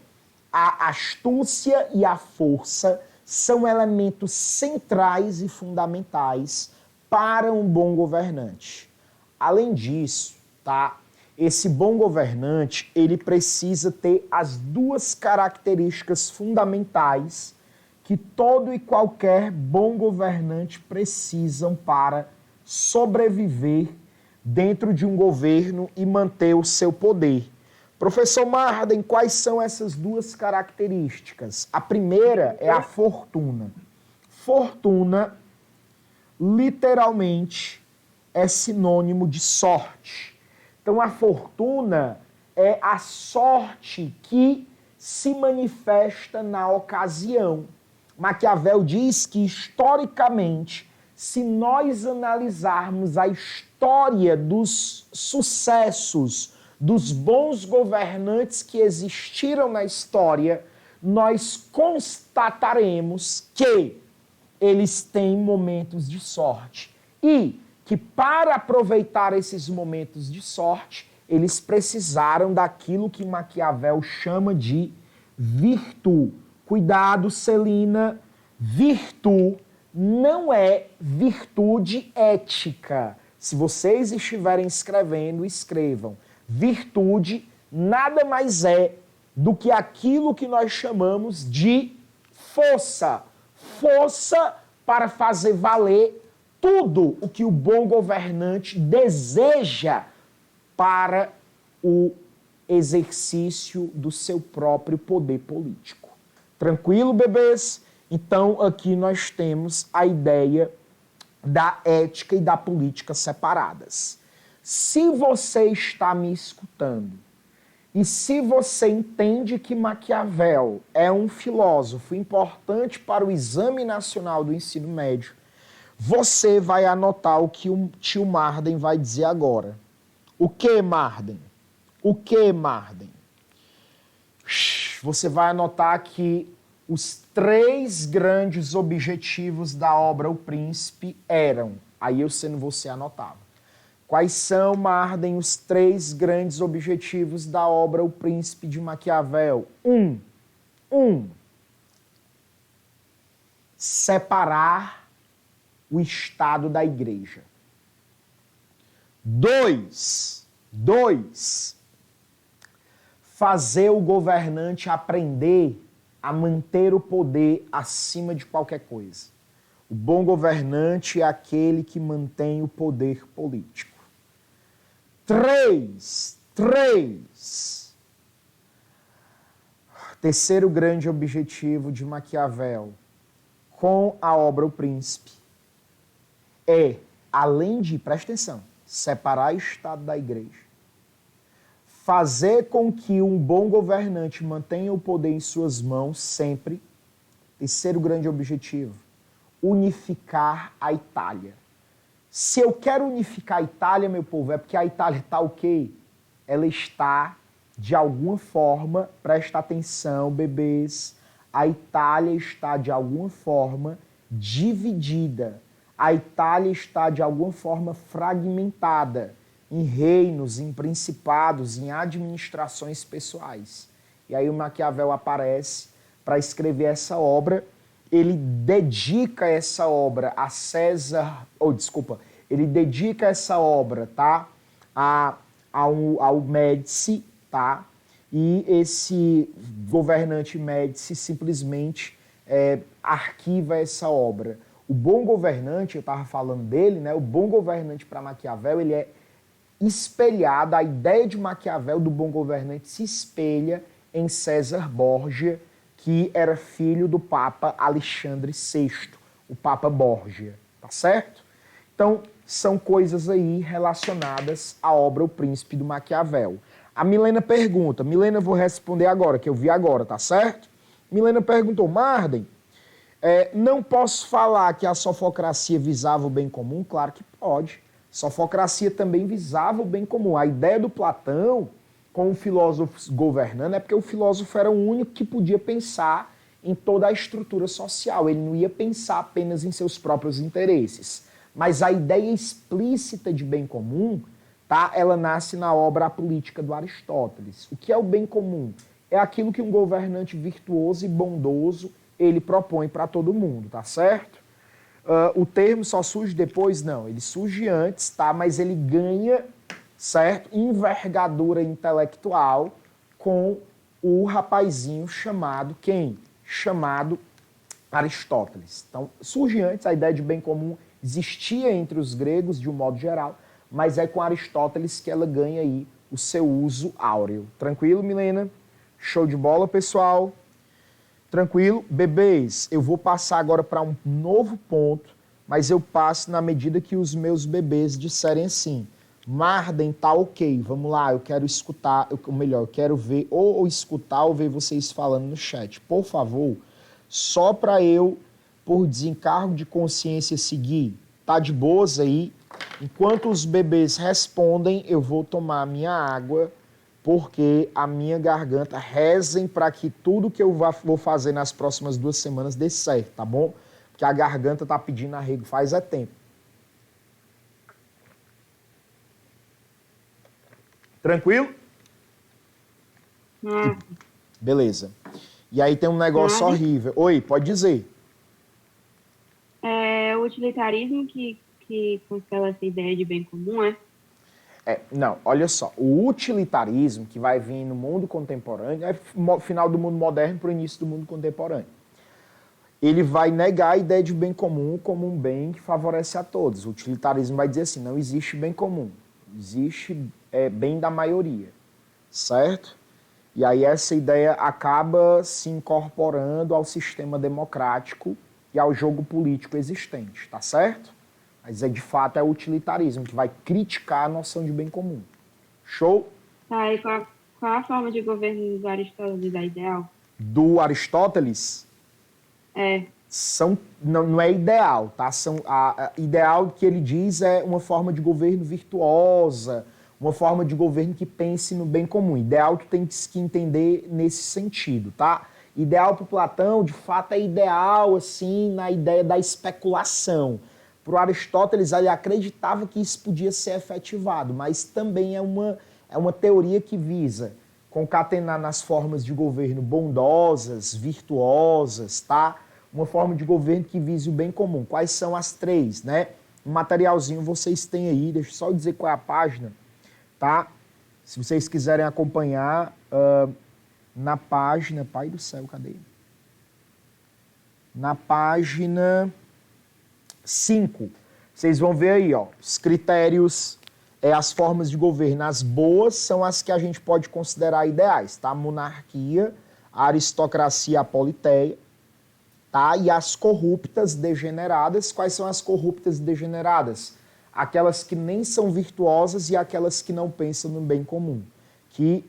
a astúcia e a força são elementos centrais e fundamentais para um bom governante. Além disso, tá? Esse bom governante, ele precisa ter as duas características fundamentais que todo e qualquer bom governante precisam para sobreviver dentro de um governo e manter o seu poder. Professor Marden, quais são essas duas características? A primeira é a fortuna. Fortuna, literalmente, é sinônimo de sorte. Então, a fortuna é a sorte que se manifesta na ocasião. Maquiavel diz que, historicamente, se nós analisarmos a história dos sucessos, dos bons governantes que existiram na história, nós constataremos que eles têm momentos de sorte. E que para aproveitar esses momentos de sorte, eles precisaram daquilo que Maquiavel chama de virtude. Cuidado, Celina, virtude não é virtude ética. Se vocês estiverem escrevendo, escrevam. Virtude nada mais é do que aquilo que nós chamamos de força. Força para fazer valer tudo o que o bom governante deseja para o exercício do seu próprio poder político. Tranquilo, bebês? Então, aqui nós temos a ideia da ética e da política separadas. Se você está me escutando e se você entende que Maquiavel é um filósofo importante para o Exame Nacional do Ensino Médio, você vai anotar o que o tio Marden vai dizer agora. O que, Marden? O que, Marden? Você vai anotar aqui os 3 grandes objetivos da obra O Príncipe eram. Aí eu sendo você anotava. Quais são, Marden, os 3 grandes objetivos da obra O Príncipe de Maquiavel? Separar o Estado da Igreja. 2, fazer o governante aprender a manter o poder acima de qualquer coisa. O bom governante é aquele que mantém o poder político. 3. Terceiro grande objetivo de Maquiavel com a obra O Príncipe é, além de, presta atenção, separar o Estado da Igreja, fazer com que um bom governante mantenha o poder em suas mãos sempre. Terceiro grande objetivo, unificar a Itália. Se eu quero unificar a Itália, meu povo, é porque a Itália está o quê? Ela está, de alguma forma, presta atenção, bebês, a Itália está, de alguma forma, dividida. A Itália está, de alguma forma, fragmentada em reinos, em principados, em administrações pessoais. E aí o Maquiavel aparece para escrever essa obra. Ele dedica essa obra a César, ele dedica essa obra, tá, ao Médici, tá, e esse governante Médici simplesmente arquiva essa obra. O bom governante, eu estava falando dele, né, o bom governante para Maquiavel, ele é espelhada, a ideia de Maquiavel do bom governante se espelha em César Borgia, que era filho do Papa Alexandre VI, o Papa Borgia, tá certo? Então, são coisas aí relacionadas à obra O Príncipe do Maquiavel. A Milena pergunta, Milena, eu vou responder agora, que eu vi agora, tá certo? Milena perguntou, Marden, não posso falar que a sofocracia visava o bem comum? Claro que pode. Sofocracia também visava o bem comum. A ideia do Platão, com o filósofo governando, é porque o filósofo era o único que podia pensar em toda a estrutura social. Ele não ia pensar apenas em seus próprios interesses. Mas a ideia explícita de bem comum, tá? Ela nasce na obra A Política do Aristóteles. O que é o bem comum? É aquilo que um governante virtuoso e bondoso ele propõe para todo mundo, tá certo? O termo só surge depois? Não, ele surge antes, tá? Mas ele ganha, certo, envergadura intelectual com o rapazinho chamado quem? Chamado Aristóteles. Então, surge antes, a ideia de bem comum existia entre os gregos de um modo geral, mas é com Aristóteles que ela ganha aí o seu uso áureo. Tranquilo, Milena? Show de bola, pessoal? Tranquilo? Bebês, eu vou passar agora para um novo ponto, mas eu passo na medida que os meus bebês disserem assim, Marden, tá ok, vamos lá, eu quero escutar, ou melhor, eu quero ver, ou escutar ou ver vocês falando no chat. Por favor, só para eu, por desencargo de consciência, seguir. Tá de boas aí? Enquanto os bebês respondem, eu vou tomar minha água, porque a minha garganta, rezem para que tudo que eu vou fazer nas próximas 2 semanas dê certo, tá bom? Porque a garganta tá pedindo arrego faz tempo. Tranquilo? Beleza. E aí tem um negócio horrível. Oi, pode dizer. É o utilitarismo que constela essa ideia de bem comum, é? Não, olha só. O utilitarismo que vai vir no mundo contemporâneo é final do mundo moderno para o início do mundo contemporâneo. Ele vai negar a ideia de bem comum como um bem que favorece a todos. O utilitarismo vai dizer assim, não existe bem comum. Existe bem da maioria, certo? E aí essa ideia acaba se incorporando ao sistema democrático e ao jogo político existente, tá certo? Mas de fato é o utilitarismo que vai criticar a noção de bem comum. Show? Tá, e qual a forma de governo do Aristóteles da ideal? Do Aristóteles? Não é ideal, tá? Ideal que ele diz é uma forma de governo virtuosa, uma forma de governo que pense no bem comum. Ideal tu tem que entender nesse sentido, tá? Ideal para Platão, de fato, é ideal, assim, na ideia da especulação. Para o Aristóteles, ele acreditava que isso podia ser efetivado, mas também é uma teoria que visa concatenar nas formas de governo bondosas, virtuosas, tá? Uma forma de governo que vise o bem comum. Quais são as três, né? Um materialzinho vocês têm aí, deixa eu só dizer qual é a página, tá? Se vocês quiserem acompanhar na página... Pai do céu, cadê? Na página 5. Vocês vão ver aí, ó, os critérios, as formas de governo. As boas são as que a gente pode considerar ideais, tá? A monarquia, a aristocracia, a politeia, tá? E as corruptas degeneradas. Quais são as corruptas degeneradas? Aquelas que nem são virtuosas e aquelas que não pensam no bem comum, que,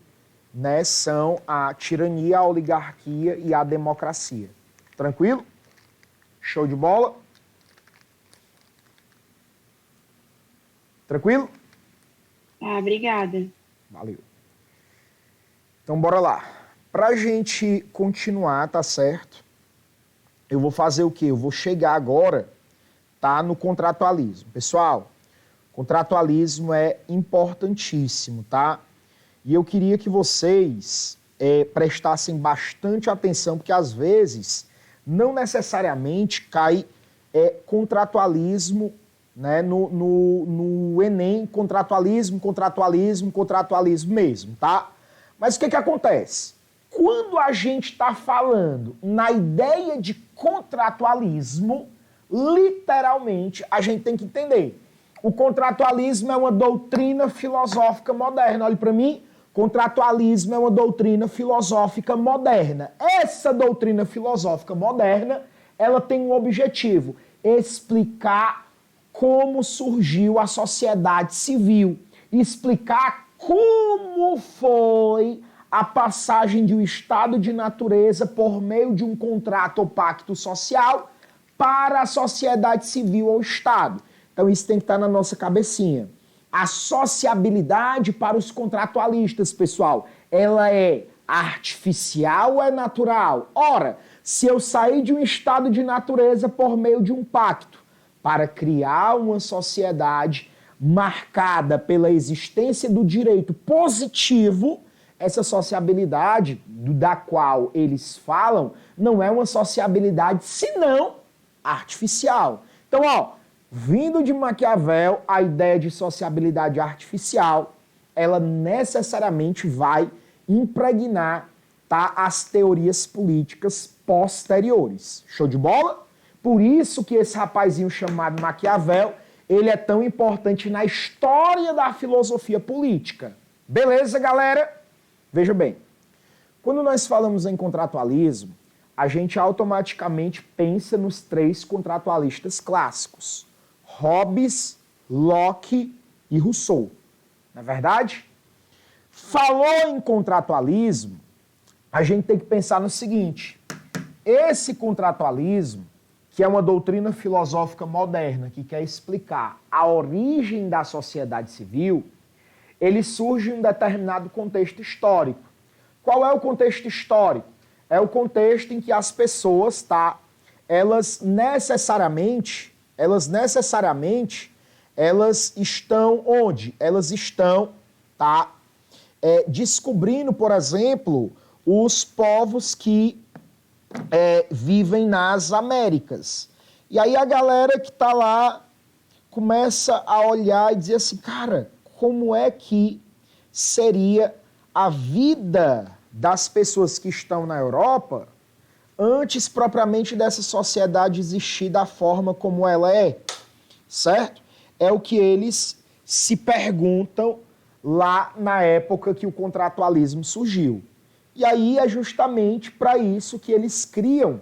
né, são a tirania, a oligarquia e a democracia. Tranquilo? Show de bola? Tranquilo? Ah, obrigada. Valeu. Então, bora lá. Pra gente continuar, tá certo? Eu vou fazer o quê? Eu vou chegar agora, tá, no contratualismo. Pessoal, contratualismo é importantíssimo, tá? E eu queria que vocês prestassem bastante atenção, porque às vezes não necessariamente cai contratualismo, né, no Enem, contratualismo mesmo, tá? Mas o que acontece? Quando a gente está falando na ideia de contratualismo, literalmente a gente tem que entender. O contratualismo é uma doutrina filosófica moderna. Olhe para mim, contratualismo é uma doutrina filosófica moderna. Essa doutrina filosófica moderna, ela tem um objetivo: explicar como surgiu a sociedade civil, explicar como foi a passagem de um estado de natureza por meio de um contrato ou pacto social para a sociedade civil ou Estado. Então isso tem que estar na nossa cabecinha. A sociabilidade para os contratualistas, pessoal, ela é artificial ou é natural? Ora, se eu sair de um estado de natureza por meio de um pacto para criar uma sociedade marcada pela existência do direito positivo, essa sociabilidade da qual eles falam não é uma sociabilidade senão artificial. Então, ó, vindo de Maquiavel, a ideia de sociabilidade artificial, ela necessariamente vai impregnar, tá, as teorias políticas posteriores. Show de bola? Por isso que esse rapazinho chamado Maquiavel, ele é tão importante na história da filosofia política. Beleza, galera? Veja bem, quando nós falamos em contratualismo, a gente automaticamente pensa nos três contratualistas clássicos: Hobbes, Locke e Rousseau. Não é verdade? Falou em contratualismo, a gente tem que pensar no seguinte: esse contratualismo, que é uma doutrina filosófica moderna que quer explicar a origem da sociedade civil, ele surge em um determinado contexto histórico. Qual é o contexto histórico? É o contexto em que as pessoas, tá, elas necessariamente estão onde? Elas estão, tá, descobrindo, por exemplo, os povos que vivem nas Américas. E aí a galera que está lá começa a olhar e dizer assim, cara, como é que seria a vida das pessoas que estão na Europa antes propriamente dessa sociedade existir da forma como ela é, certo? É o que eles se perguntam lá na época que o contratualismo surgiu. E aí é justamente para isso que eles criam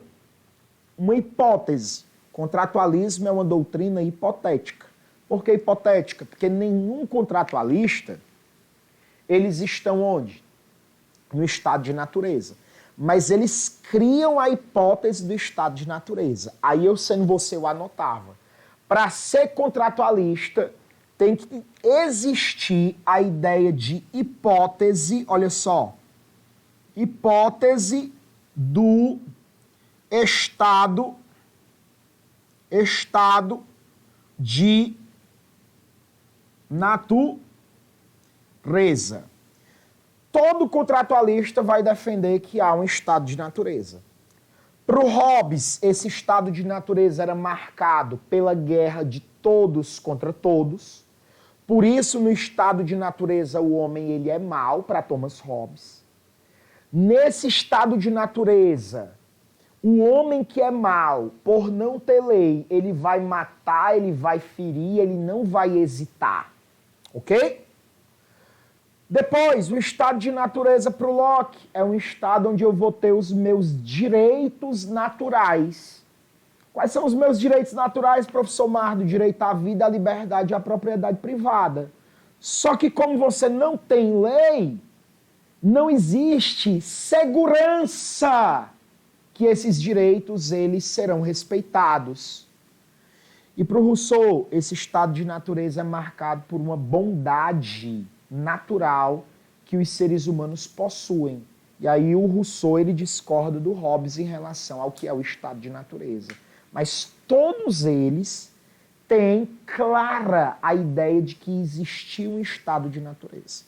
uma hipótese. Contratualismo é uma doutrina hipotética. Por que hipotética? Porque nenhum contratualista, eles estão onde? No estado de natureza. Mas eles criam a hipótese do estado de natureza. Aí eu, sendo você, eu anotava. Para ser contratualista, tem que existir a ideia de hipótese, olha só, hipótese do estado de natureza. Todo contratualista vai defender que há um estado de natureza. Para o Hobbes, esse estado de natureza era marcado pela guerra de todos contra todos. Por isso, no estado de natureza, o homem ele é mau, para Thomas Hobbes. Nesse estado de natureza, o homem que é mau, por não ter lei, ele vai matar, ele vai ferir, ele não vai hesitar. Ok? Depois, o estado de natureza para o Locke é um estado onde eu vou ter os meus direitos naturais. Quais são os meus direitos naturais, professor Mardo? Direito à vida, à liberdade e à propriedade privada. Só que como você não tem lei, não existe segurança que esses direitos eles serão respeitados. E para o Rousseau, esse estado de natureza é marcado por uma bondade natural que os seres humanos possuem. E aí o Rousseau ele discorda do Hobbes em relação ao que é o estado de natureza. Mas todos eles têm clara a ideia de que existiu um estado de natureza.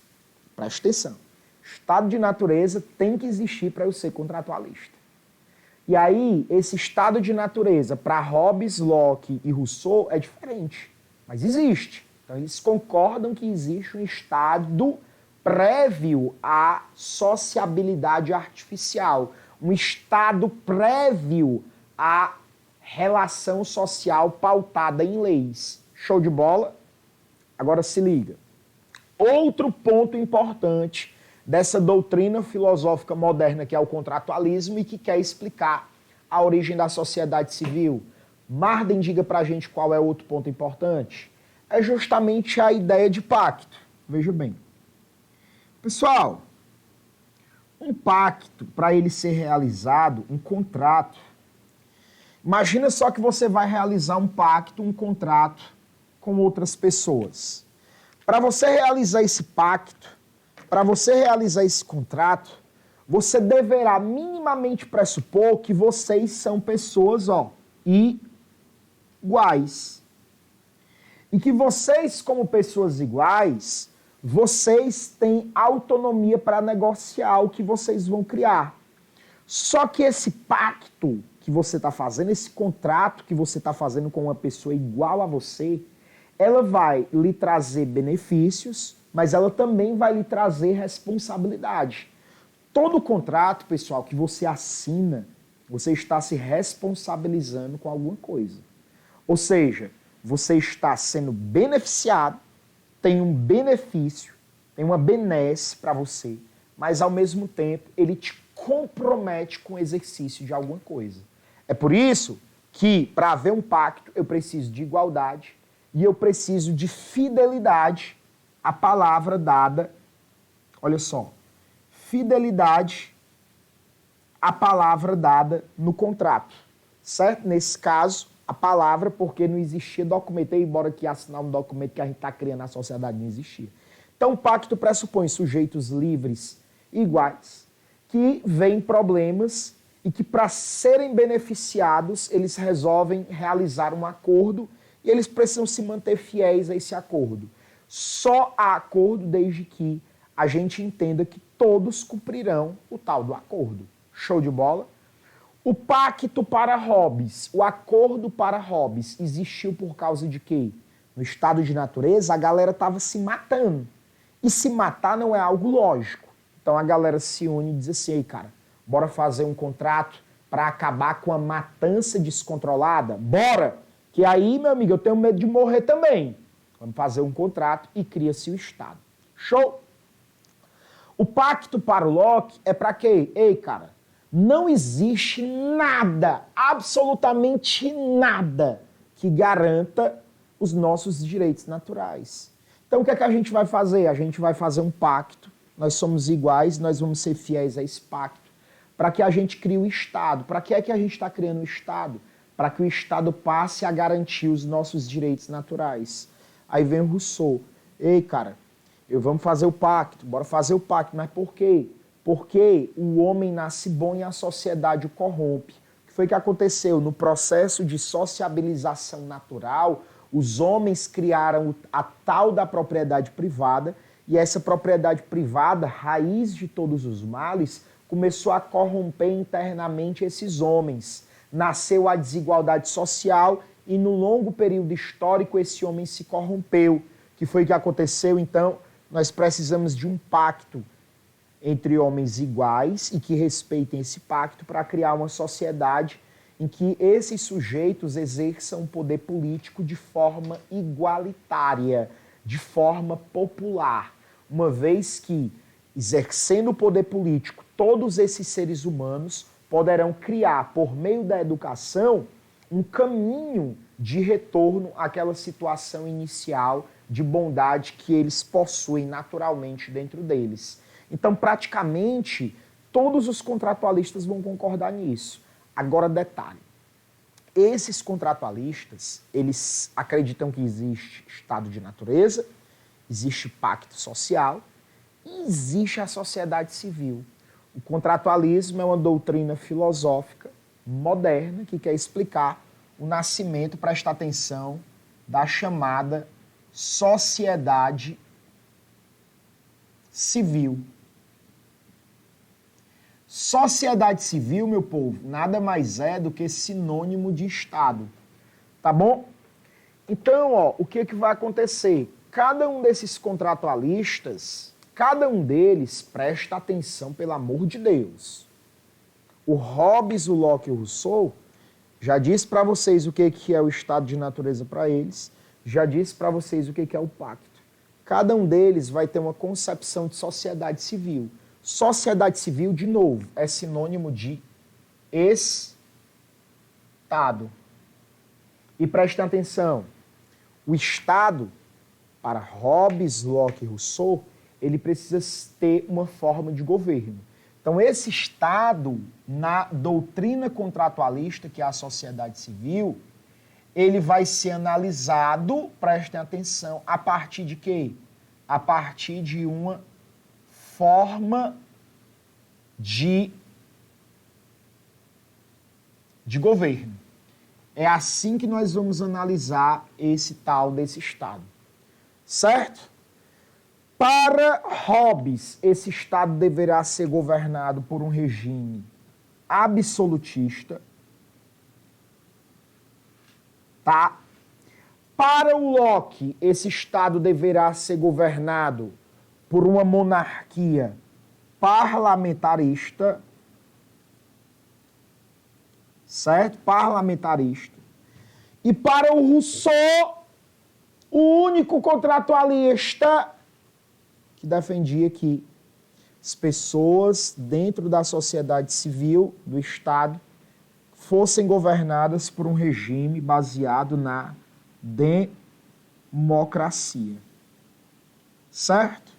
Preste atenção. Estado de natureza tem que existir para eu ser contratualista. E aí, esse estado de natureza para Hobbes, Locke e Rousseau é diferente, mas existe. Então, eles concordam que existe um estado prévio à sociabilidade artificial, um estado prévio à relação social pautada em leis. Show de bola? Agora se liga. Outro ponto importante dessa doutrina filosófica moderna que é o contratualismo e que quer explicar a origem da sociedade civil. Marden, diga pra gente qual é o outro ponto importante. É justamente a ideia de pacto. Veja bem. Pessoal, um pacto, para ele ser realizado, um contrato. Imagina só que você vai realizar um pacto, um contrato com outras pessoas. Para você realizar esse pacto, para você realizar esse contrato, você deverá minimamente pressupor que vocês são pessoas, iguais. E que vocês, como pessoas iguais, vocês têm autonomia para negociar o que vocês vão criar. Só que esse pacto que você está fazendo, esse contrato que você está fazendo com uma pessoa igual a você, ela vai lhe trazer benefícios, mas ela também vai lhe trazer responsabilidade. Todo contrato, pessoal, que você assina, você está se responsabilizando com alguma coisa. Ou seja, você está sendo beneficiado, tem um benefício, tem uma benesse para você, mas ao mesmo tempo ele te compromete com o exercício de alguma coisa. É por isso que, para haver um pacto, eu preciso de igualdade e eu preciso de fidelidade à palavra dada. Olha só, fidelidade à palavra dada no contrato, certo? Nesse caso, a palavra, porque não existia documento, embora que assinar um documento que a gente está criando na sociedade não existia. Então, o pacto pressupõe sujeitos livres, iguais, que veem problemas e que, para serem beneficiados, eles resolvem realizar um acordo e eles precisam se manter fiéis a esse acordo. Só há acordo desde que a gente entenda que todos cumprirão o tal do acordo. Show de bola? O pacto para Hobbes, o acordo para Hobbes, existiu por causa de quê? No estado de natureza, a galera estava se matando. E se matar não é algo lógico. Então a galera se une e diz assim, ei, cara, bora fazer um contrato para acabar com a matança descontrolada? Bora! Que aí, meu amigo, eu tenho medo de morrer também. Vamos fazer um contrato e cria-se o Estado. Show? O pacto para o Locke é para quê? Ei, cara, não existe nada, absolutamente nada, que garanta os nossos direitos naturais. Então, o que é que a gente vai fazer? A gente vai fazer um pacto, nós somos iguais, nós vamos ser fiéis a esse pacto, para que a gente crie o Estado. Para que é que a gente está criando o Estado? Para que o Estado passe a garantir os nossos direitos naturais. Aí vem o Rousseau. Ei, cara, vamos fazer o pacto, bora fazer o pacto. Mas por quê? Porque o homem nasce bom e a sociedade o corrompe. O que foi que aconteceu? No processo de sociabilização natural, Os homens criaram a tal da propriedade privada, e essa propriedade privada, raiz de todos os males, começou a corromper internamente esses homens. Nasceu a desigualdade social e no longo período histórico esse homem se corrompeu. Que foi o que aconteceu? Então, nós precisamos de um pacto entre homens iguais e que respeitem esse pacto para criar uma sociedade em que esses sujeitos exerçam o poder político de forma igualitária, de forma popular, uma vez que, exercendo o poder político, todos esses seres humanos poderão criar, por meio da educação, um caminho de retorno àquela situação inicial de bondade que eles possuem naturalmente dentro deles. Então, praticamente, todos os contratualistas vão concordar nisso. Agora, detalhe. Esses contratualistas, eles acreditam que existe estado de natureza, existe pacto social e existe a sociedade civil. O contratualismo é uma doutrina filosófica moderna que quer explicar o nascimento, presta atenção, da chamada sociedade civil. Sociedade civil, meu povo, nada mais é do que sinônimo de Estado. Tá bom? Então, ó, o que vai acontecer? Cada um desses contratualistas, cada um deles presta atenção, pelo amor de Deus. O Hobbes, o Locke e o Rousseau já disse para vocês o que é o estado de natureza para eles, já disse para vocês o que é o pacto. Cada um deles vai ter uma concepção de sociedade civil. Sociedade civil, de novo, é sinônimo de Estado. E prestem atenção, o Estado, para Hobbes, Locke e Rousseau, ele precisa ter uma forma de governo. Então, esse Estado, na doutrina contratualista, que é a sociedade civil, ele vai ser analisado, prestem atenção, a partir de quê? A partir de uma forma de governo. É assim que nós vamos analisar esse tal desse Estado. Certo? Para Hobbes, esse Estado deverá ser governado por um regime absolutista. Tá? Para o Locke, esse Estado deverá ser governado por uma monarquia parlamentarista, certo? Parlamentarista. E para o Rousseau, o único contratualista que defendia que as pessoas dentro da sociedade civil, do Estado, fossem governadas por um regime baseado na democracia. Certo?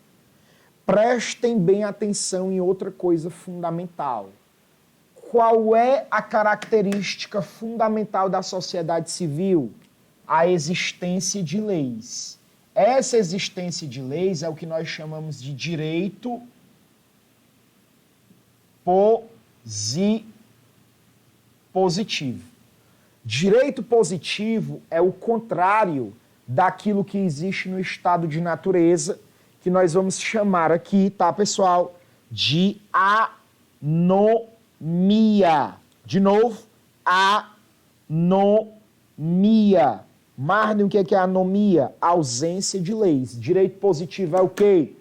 Prestem bem atenção em outra coisa fundamental. Qual é a característica fundamental da sociedade civil? A existência de leis. Essa existência de leis é o que nós chamamos de direito positivo. Direito positivo é o contrário daquilo que existe no estado de natureza, que nós vamos chamar aqui, tá, pessoal, de anomia. De novo, anomia. Marlon, o que é anomia? Ausência de leis. Direito positivo é o quê?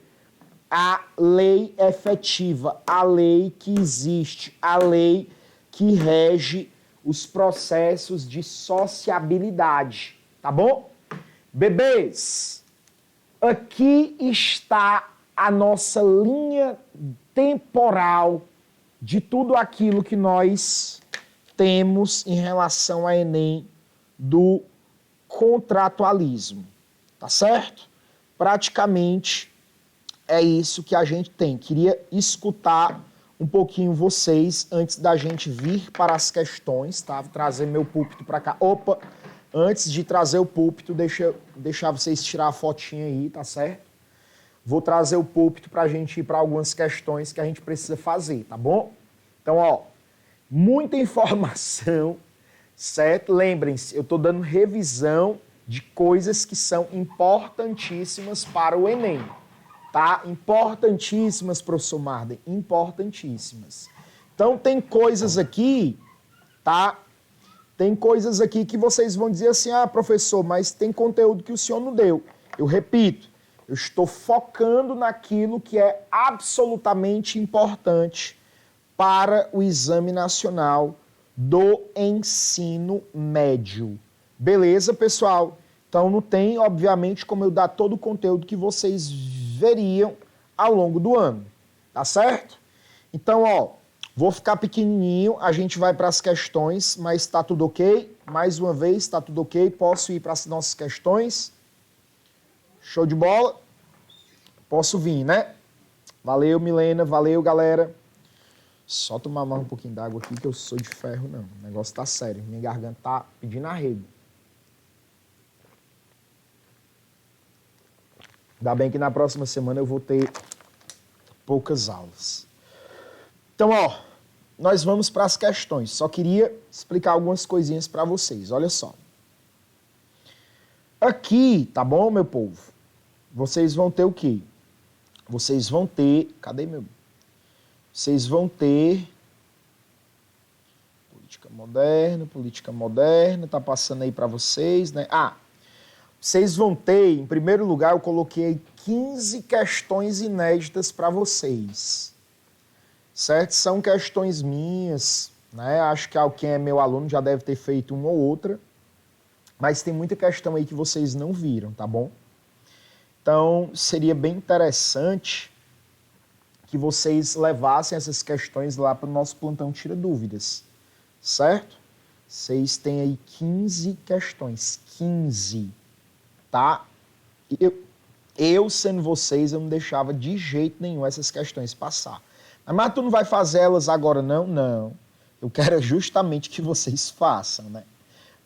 A lei efetiva, a lei que existe, a lei que rege os processos de sociabilidade. Tá bom? Bebês, aqui está a nossa linha temporal de tudo aquilo que nós temos em relação a Enem do contratualismo. Tá certo? Praticamente é isso que a gente tem. Queria escutar um pouquinho vocês antes da gente vir para as questões, tá? Vou trazer meu púlpito para cá. Opa! Antes de trazer o púlpito, deixar vocês tirar a fotinha aí, tá certo? Vou trazer o púlpito para a gente ir para algumas questões que a gente precisa fazer, tá bom? Então, ó, muita informação, certo? Lembrem-se, eu estou dando revisão de coisas que são importantíssimas para o Enem, tá? Importantíssimas, professor Marden, importantíssimas. Então, tem coisas aqui, tá? Tem coisas aqui que vocês vão dizer assim, ah, professor, mas tem conteúdo que o senhor não deu. Eu repito, eu estou focando naquilo que é absolutamente importante para o Exame Nacional do Ensino Médio. Beleza, pessoal? Então não tem, obviamente, como eu dar todo o conteúdo que vocês veriam ao longo do ano. Tá certo? Então, ó, vou ficar pequenininho, a gente vai para as questões, mas tá tudo ok? Mais uma vez, tá tudo ok? Posso ir para as nossas questões? Show de bola? Posso vir, né? Valeu, Milena. Valeu, galera. Só tomar mais um pouquinho d'água aqui, que eu sou de ferro, não. O negócio tá sério. Minha garganta tá pedindo arrego. Ainda bem que na próxima semana eu vou ter poucas aulas. Então, ó, nós vamos para as questões. Só queria explicar algumas coisinhas para vocês. Olha só. Aqui, tá bom, meu povo? Vocês vão ter o quê? Vocês vão ter... Cadê meu... Vocês vão ter política moderna, tá passando aí para vocês, né? Ah, vocês vão ter, em primeiro lugar, eu coloquei 15 questões inéditas para vocês, certo? São questões minhas, né? Acho que quem é meu aluno já deve ter feito uma ou outra, mas tem muita questão aí que vocês não viram, tá bom? Então, seria bem interessante que vocês levassem essas questões lá para o nosso plantão Tira Dúvidas, certo? Vocês têm aí 15 questões, 15, tá? Eu sendo vocês, eu não deixava de jeito nenhum essas questões passar. Mas tu não vai fazer elas agora não? Não. Eu quero justamente que vocês façam, né?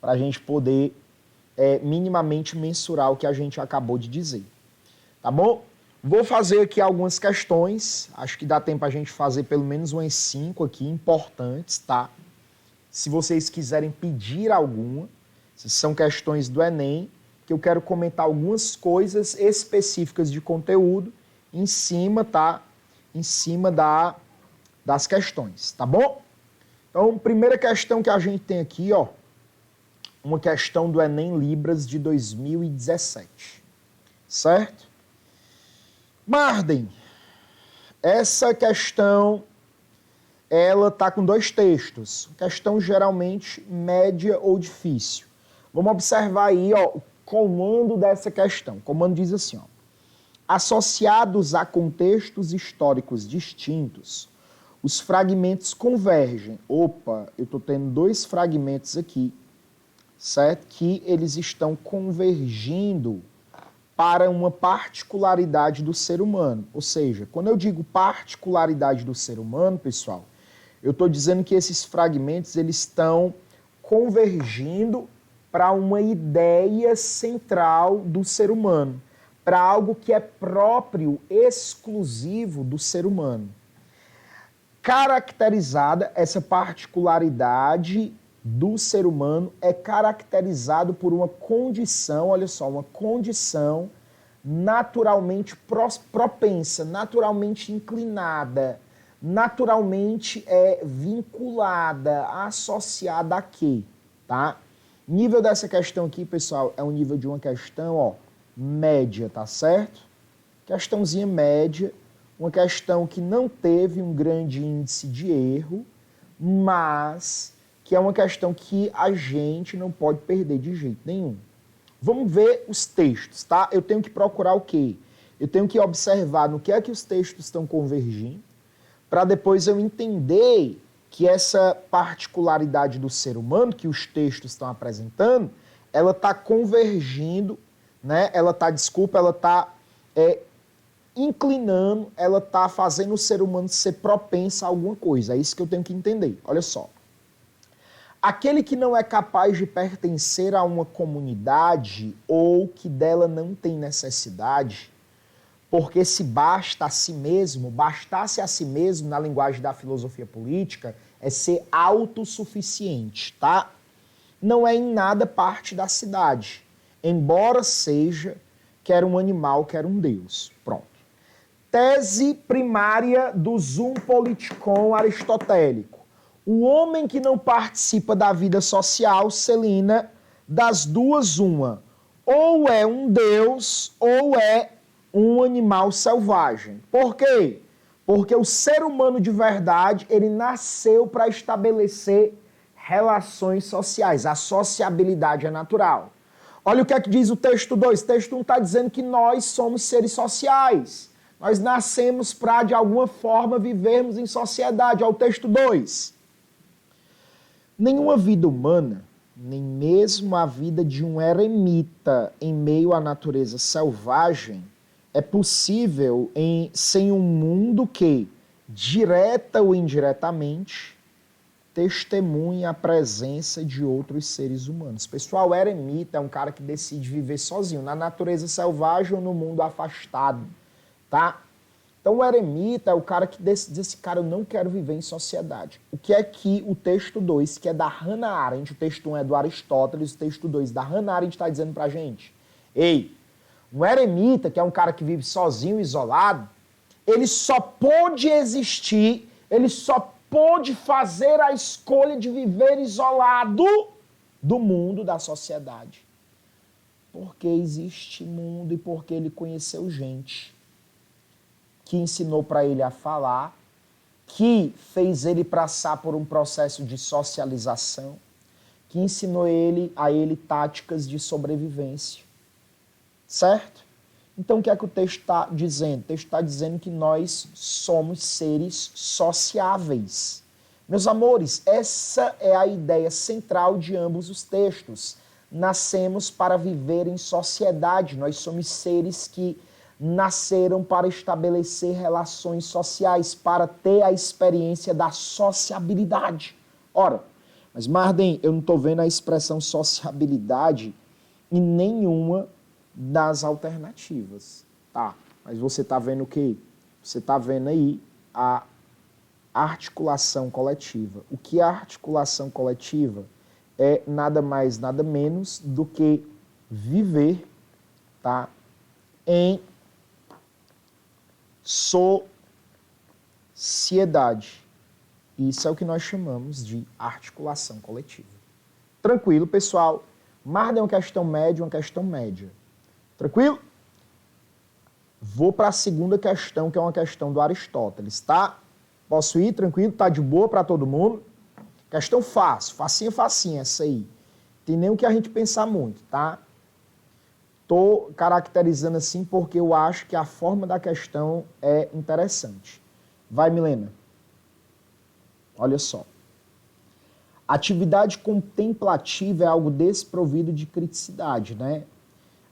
Para a gente poder minimamente mensurar o que a gente acabou de dizer. Tá bom? Vou fazer aqui algumas questões, acho que dá tempo a gente fazer pelo menos umas 5 aqui, importantes, tá? Se vocês quiserem pedir alguma, se são questões do Enem, que eu quero comentar algumas coisas específicas de conteúdo em cima, tá? Em cima das questões, tá bom? Então, primeira questão que a gente tem aqui, ó, uma questão do Enem Libras de 2017, certo? Marden, essa questão, ela está com 2 textos. Questão geralmente média ou difícil. Vamos observar aí, ó, o comando dessa questão. O comando diz assim, ó. Associados a contextos históricos distintos, os fragmentos convergem. Opa, eu estou tendo 2 fragmentos aqui, certo? Que eles estão convergindo para uma particularidade do ser humano. Ou seja, quando eu digo particularidade do ser humano, pessoal, eu estou dizendo que esses fragmentos eles estão convergindo para uma ideia central do ser humano, para algo que é próprio, exclusivo do ser humano. Caracterizada, essa particularidade do ser humano é caracterizado por uma condição, olha só, uma condição naturalmente propensa, naturalmente inclinada, naturalmente vinculada, associada a quê? Tá? Nível dessa questão aqui, pessoal, é um nível de uma questão, ó, média, tá certo? Questãozinha média, uma questão que não teve um grande índice de erro, mas que é uma questão que a gente não pode perder de jeito nenhum. Vamos ver os textos, tá? Eu tenho que procurar o quê? Eu tenho que observar no que é que os textos estão convergindo, para depois eu entender que essa particularidade do ser humano que os textos estão apresentando, ela está convergindo, né? Ela está inclinando, ela está fazendo o ser humano ser propenso a alguma coisa. É isso que eu tenho que entender. Olha só. Aquele que não é capaz de pertencer a uma comunidade ou que dela não tem necessidade, porque se basta a si mesmo, bastasse a si mesmo, na linguagem da filosofia política, é ser autossuficiente, tá? Não é em nada parte da cidade. embora seja quer um animal, quer um Deus. Pronto. Tese primária do zoom politikon aristotélico. O homem que não participa da vida social, Celina, das duas uma. Ou é um Deus, ou é um animal selvagem. Por quê? Porque o ser humano de verdade, ele nasceu para estabelecer relações sociais. A sociabilidade é natural. Olha o que é que diz o texto 2. O texto 1 está dizendo que nós somos seres sociais. Nós nascemos para, de alguma forma, vivermos em sociedade. Olha o texto 2. Nenhuma vida humana, nem mesmo a vida de um eremita em meio à natureza selvagem, é possível sem um mundo que, direta ou indiretamente, testemunhe a presença de outros seres humanos. Pessoal, o eremita é um cara que decide viver sozinho, na natureza selvagem ou no mundo afastado, tá? Então o eremita é o cara que diz assim, cara, eu não quero viver em sociedade. O que é que o texto 2, que é da Hannah Arendt, o texto 1 é do Aristóteles, o texto 2 da Hannah Arendt está dizendo pra gente? Ei, um eremita, que é um cara que vive sozinho, isolado, ele só pôde existir, ele só pôde fazer a escolha de viver isolado do mundo, da sociedade. Porque existe mundo e porque ele conheceu gente que ensinou para ele a falar, que fez ele passar por um processo de socialização, que ensinou a ele táticas de sobrevivência. Certo? Então o que é que o texto está dizendo? O texto está dizendo que nós somos seres sociáveis. Meus amores, essa é a ideia central de ambos os textos. Nascemos para viver em sociedade, nós somos seres que nasceram para estabelecer relações sociais, para ter a experiência da sociabilidade. Ora, mas Marden, eu não estou vendo a expressão sociabilidade em nenhuma das alternativas. Tá, mas você está vendo o quê? Você está vendo aí a articulação coletiva. O que é a articulação coletiva? É nada mais, nada menos do que viver, tá, em sociedade. Isso é o que nós chamamos de articulação coletiva. Tranquilo, pessoal? Marden é uma questão média, uma questão média. Tranquilo? Vou para a segunda questão, que é uma questão do Aristóteles, tá? Posso ir? Tranquilo? Tá de boa para todo mundo? Questão fácil, facinha essa aí. Tem nem o que a gente pensar muito, tá? Estou caracterizando assim porque eu acho que a forma da questão é interessante. Vai, Milena. Olha só. Atividade contemplativa é algo desprovido de criticidade, né?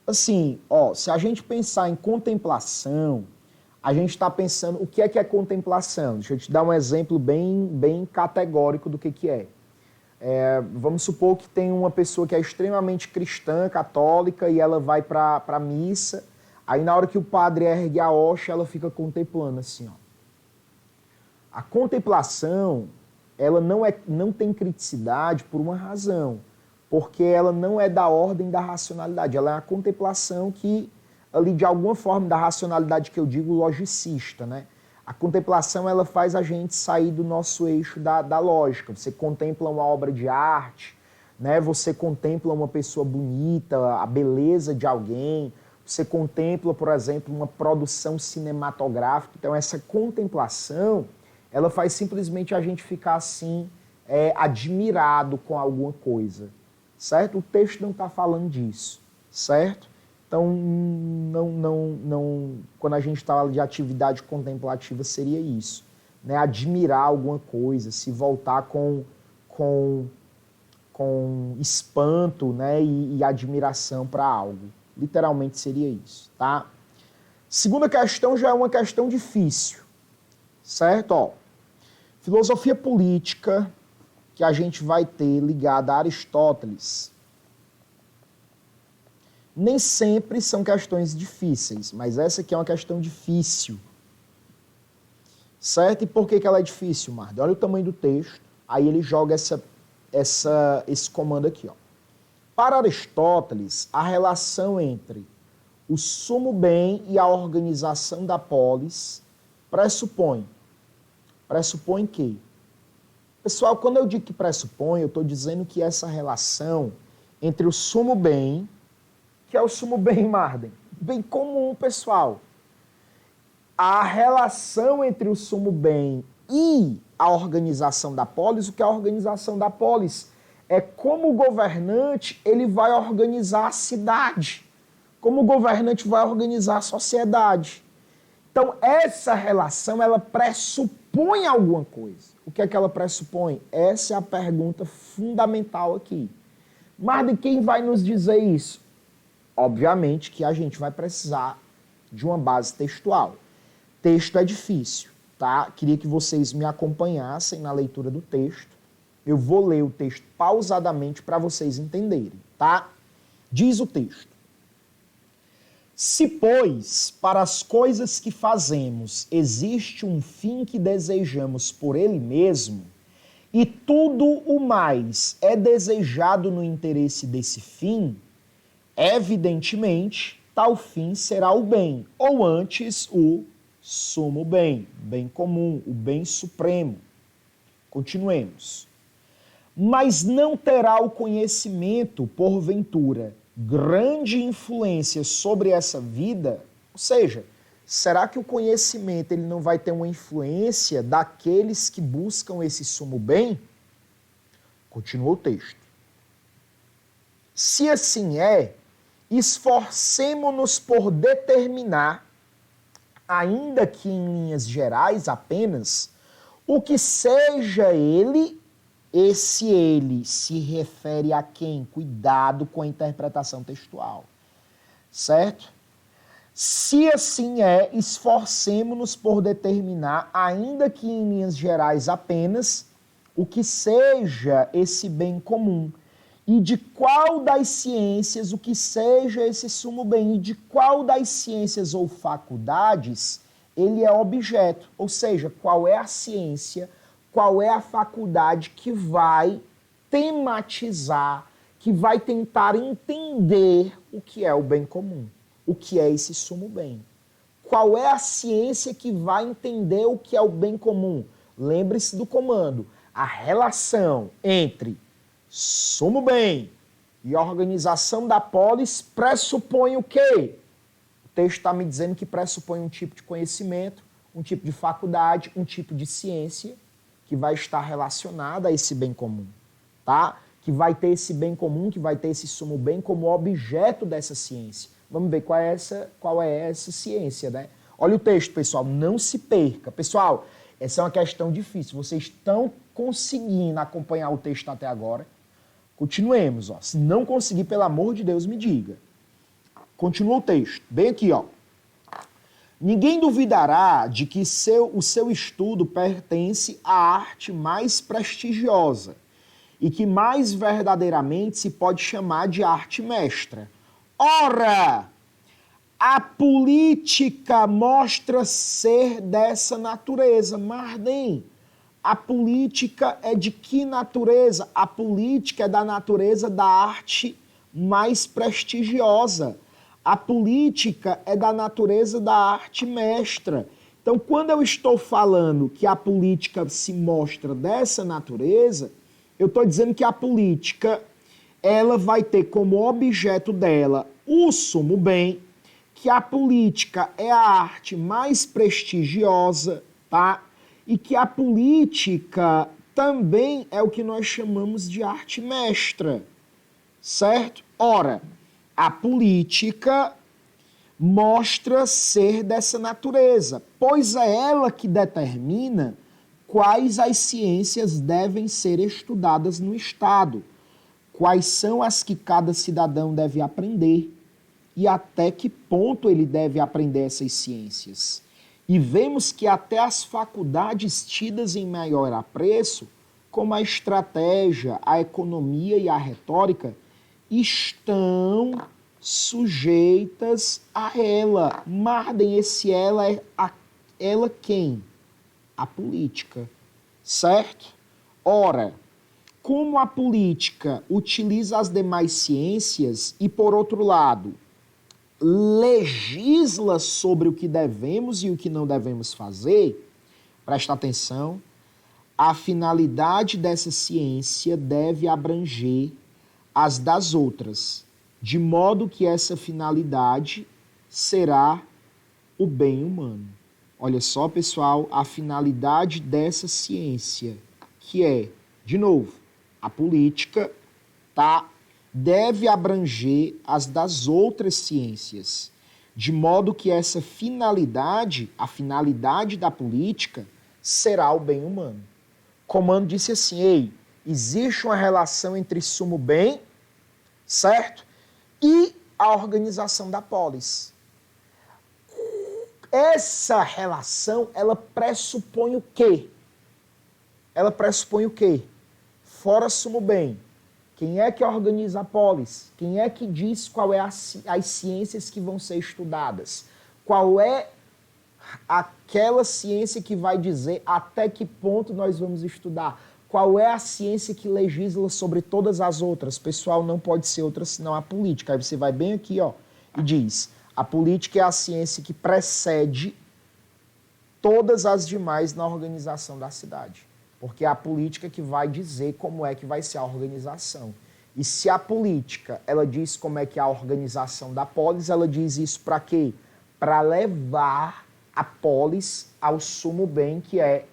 Assim, ó, se a gente pensar em contemplação, a gente está pensando o que é contemplação. Deixa eu te dar um exemplo bem categórico do que é. Vamos supor que tem uma pessoa que é extremamente cristã, católica, e ela vai para a missa, aí na hora que o padre ergue a hóstia, ela fica contemplando assim, ó. A contemplação, ela não tem criticidade por uma razão, porque ela não é da ordem da racionalidade, ela é a contemplação que, ali de alguma forma, da racionalidade que eu digo logicista, né? A contemplação, ela faz a gente sair do nosso eixo da lógica. Você contempla uma obra de arte, né? Você contempla uma pessoa bonita, a beleza de alguém, você contempla, por exemplo, uma produção cinematográfica. Então, essa contemplação, ela faz simplesmente a gente ficar assim, admirado com alguma coisa, certo? O texto não está falando disso, certo? Então, quando a gente fala de atividade contemplativa, seria isso, né? Admirar alguma coisa, se voltar com espanto, né? e admiração para algo. Literalmente seria isso, tá? Segunda questão já é uma questão difícil, certo? Ó, filosofia política que a gente vai ter ligada a Aristóteles. Nem sempre são questões difíceis, mas essa aqui é uma questão difícil. Certo? E por que ela é difícil, Marda? Olha o tamanho do texto, aí ele joga esse comando aqui, ó. Para Aristóteles, a relação entre o sumo bem e a organização da polis pressupõe que... Pessoal, quando eu digo que pressupõe, eu estou dizendo que essa relação entre o sumo bem, que é o sumo bem, Marden, bem comum, pessoal. A relação entre o sumo bem e a organização da polis, o que é a organização da polis? É como o governante ele vai organizar a cidade, como o governante vai organizar a sociedade. Então, essa relação, ela pressupõe alguma coisa. O que é que ela pressupõe? Essa é a pergunta fundamental aqui. Mas de quem vai nos dizer isso? Obviamente que a gente vai precisar de uma base textual. Texto é difícil, tá? Queria que vocês me acompanhassem na leitura do texto. Eu vou ler o texto pausadamente para vocês entenderem, tá? Diz o texto. Se, pois, para as coisas que fazemos existe um fim que desejamos por ele mesmo, e tudo o mais é desejado no interesse desse fim, evidentemente, tal fim será o bem, ou antes o sumo bem, bem comum, o bem supremo. Continuemos. Mas não terá o conhecimento, porventura, grande influência sobre essa vida? Ou seja, será que o conhecimento ele não vai ter uma influência daqueles que buscam esse sumo bem? Continua o texto. Se assim é, esforcemo-nos por determinar, ainda que em linhas gerais apenas, o que seja ele. Esse ele se refere a quem? Cuidado com a interpretação textual. Certo? Se assim é, esforcemo-nos por determinar, ainda que em linhas gerais apenas, o que seja esse bem comum. E de qual das ciências, o que seja esse sumo bem, e de qual das ciências ou faculdades ele é objeto. Ou seja, qual é a ciência, qual é a faculdade que vai tematizar, que vai tentar entender o que é o bem comum, o que é esse sumo bem. Qual é a ciência que vai entender o que é o bem comum? Lembre-se do comando. A relação entre sumo bem e organização da polis pressupõe o quê? O texto está me dizendo que pressupõe um tipo de conhecimento, um tipo de faculdade, um tipo de ciência, que vai estar relacionada a esse bem comum, tá? Que vai ter esse bem comum, que vai ter esse sumo bem como objeto dessa ciência. Vamos ver qual é essa ciência, né? Olha o texto, pessoal, não se perca. Pessoal, essa é uma questão difícil. Vocês estão conseguindo acompanhar o texto até agora? Continuemos, ó. Se não conseguir, pelo amor de Deus, me diga. Continua o texto, bem aqui, ó. Ninguém duvidará de que o seu estudo pertence à arte mais prestigiosa e que mais verdadeiramente se pode chamar de arte mestra. Ora, a política mostra ser dessa natureza. Marden, a política é de que natureza? A política é da natureza da arte mais prestigiosa. A política é da natureza da arte mestra. Então, quando eu estou falando que a política se mostra dessa natureza, eu estou dizendo que a política ela vai ter como objeto dela o sumo bem, que a política é a arte mais prestigiosa, tá? E que a política também é o que nós chamamos de arte mestra, certo? Ora, a política mostra ser dessa natureza, pois é ela que determina quais as ciências devem ser estudadas no Estado, quais são as que cada cidadão deve aprender e até que ponto ele deve aprender essas ciências. E vemos que até as faculdades tidas em maior apreço, como a estratégia, a economia e a retórica, estão sujeitas a ela. Marden, esse ela é ela quem? A política, certo? Ora, como a política utiliza as demais ciências e, por outro lado, legisla sobre o que devemos e o que não devemos fazer, presta atenção, a finalidade dessa ciência deve abranger as das outras, de modo que essa finalidade será o bem humano. Olha só, pessoal, a finalidade dessa ciência, que é, de novo, a política, tá? Deve abranger as das outras ciências, de modo que essa finalidade, a finalidade da política, será o bem humano. Comando disse assim, ei, existe uma relação entre sumo bem, certo? E a organização da polis. Essa relação, ela pressupõe o quê? Ela pressupõe o quê? Fora sumo bem, quem é que organiza a polis? Quem é que diz qual é as ciências que vão ser estudadas? Qual é aquela ciência que vai dizer até que ponto nós vamos estudar? Qual é a ciência que legisla sobre todas as outras? Pessoal, não pode ser outra senão a política. Aí você vai bem aqui, ó, e diz: a política é a ciência que precede todas as demais na organização da cidade. Porque é a política que vai dizer como é que vai ser a organização. E se a política, ela diz como é que é a organização da polis, ela diz isso para quê? Para levar a polis ao sumo bem, que é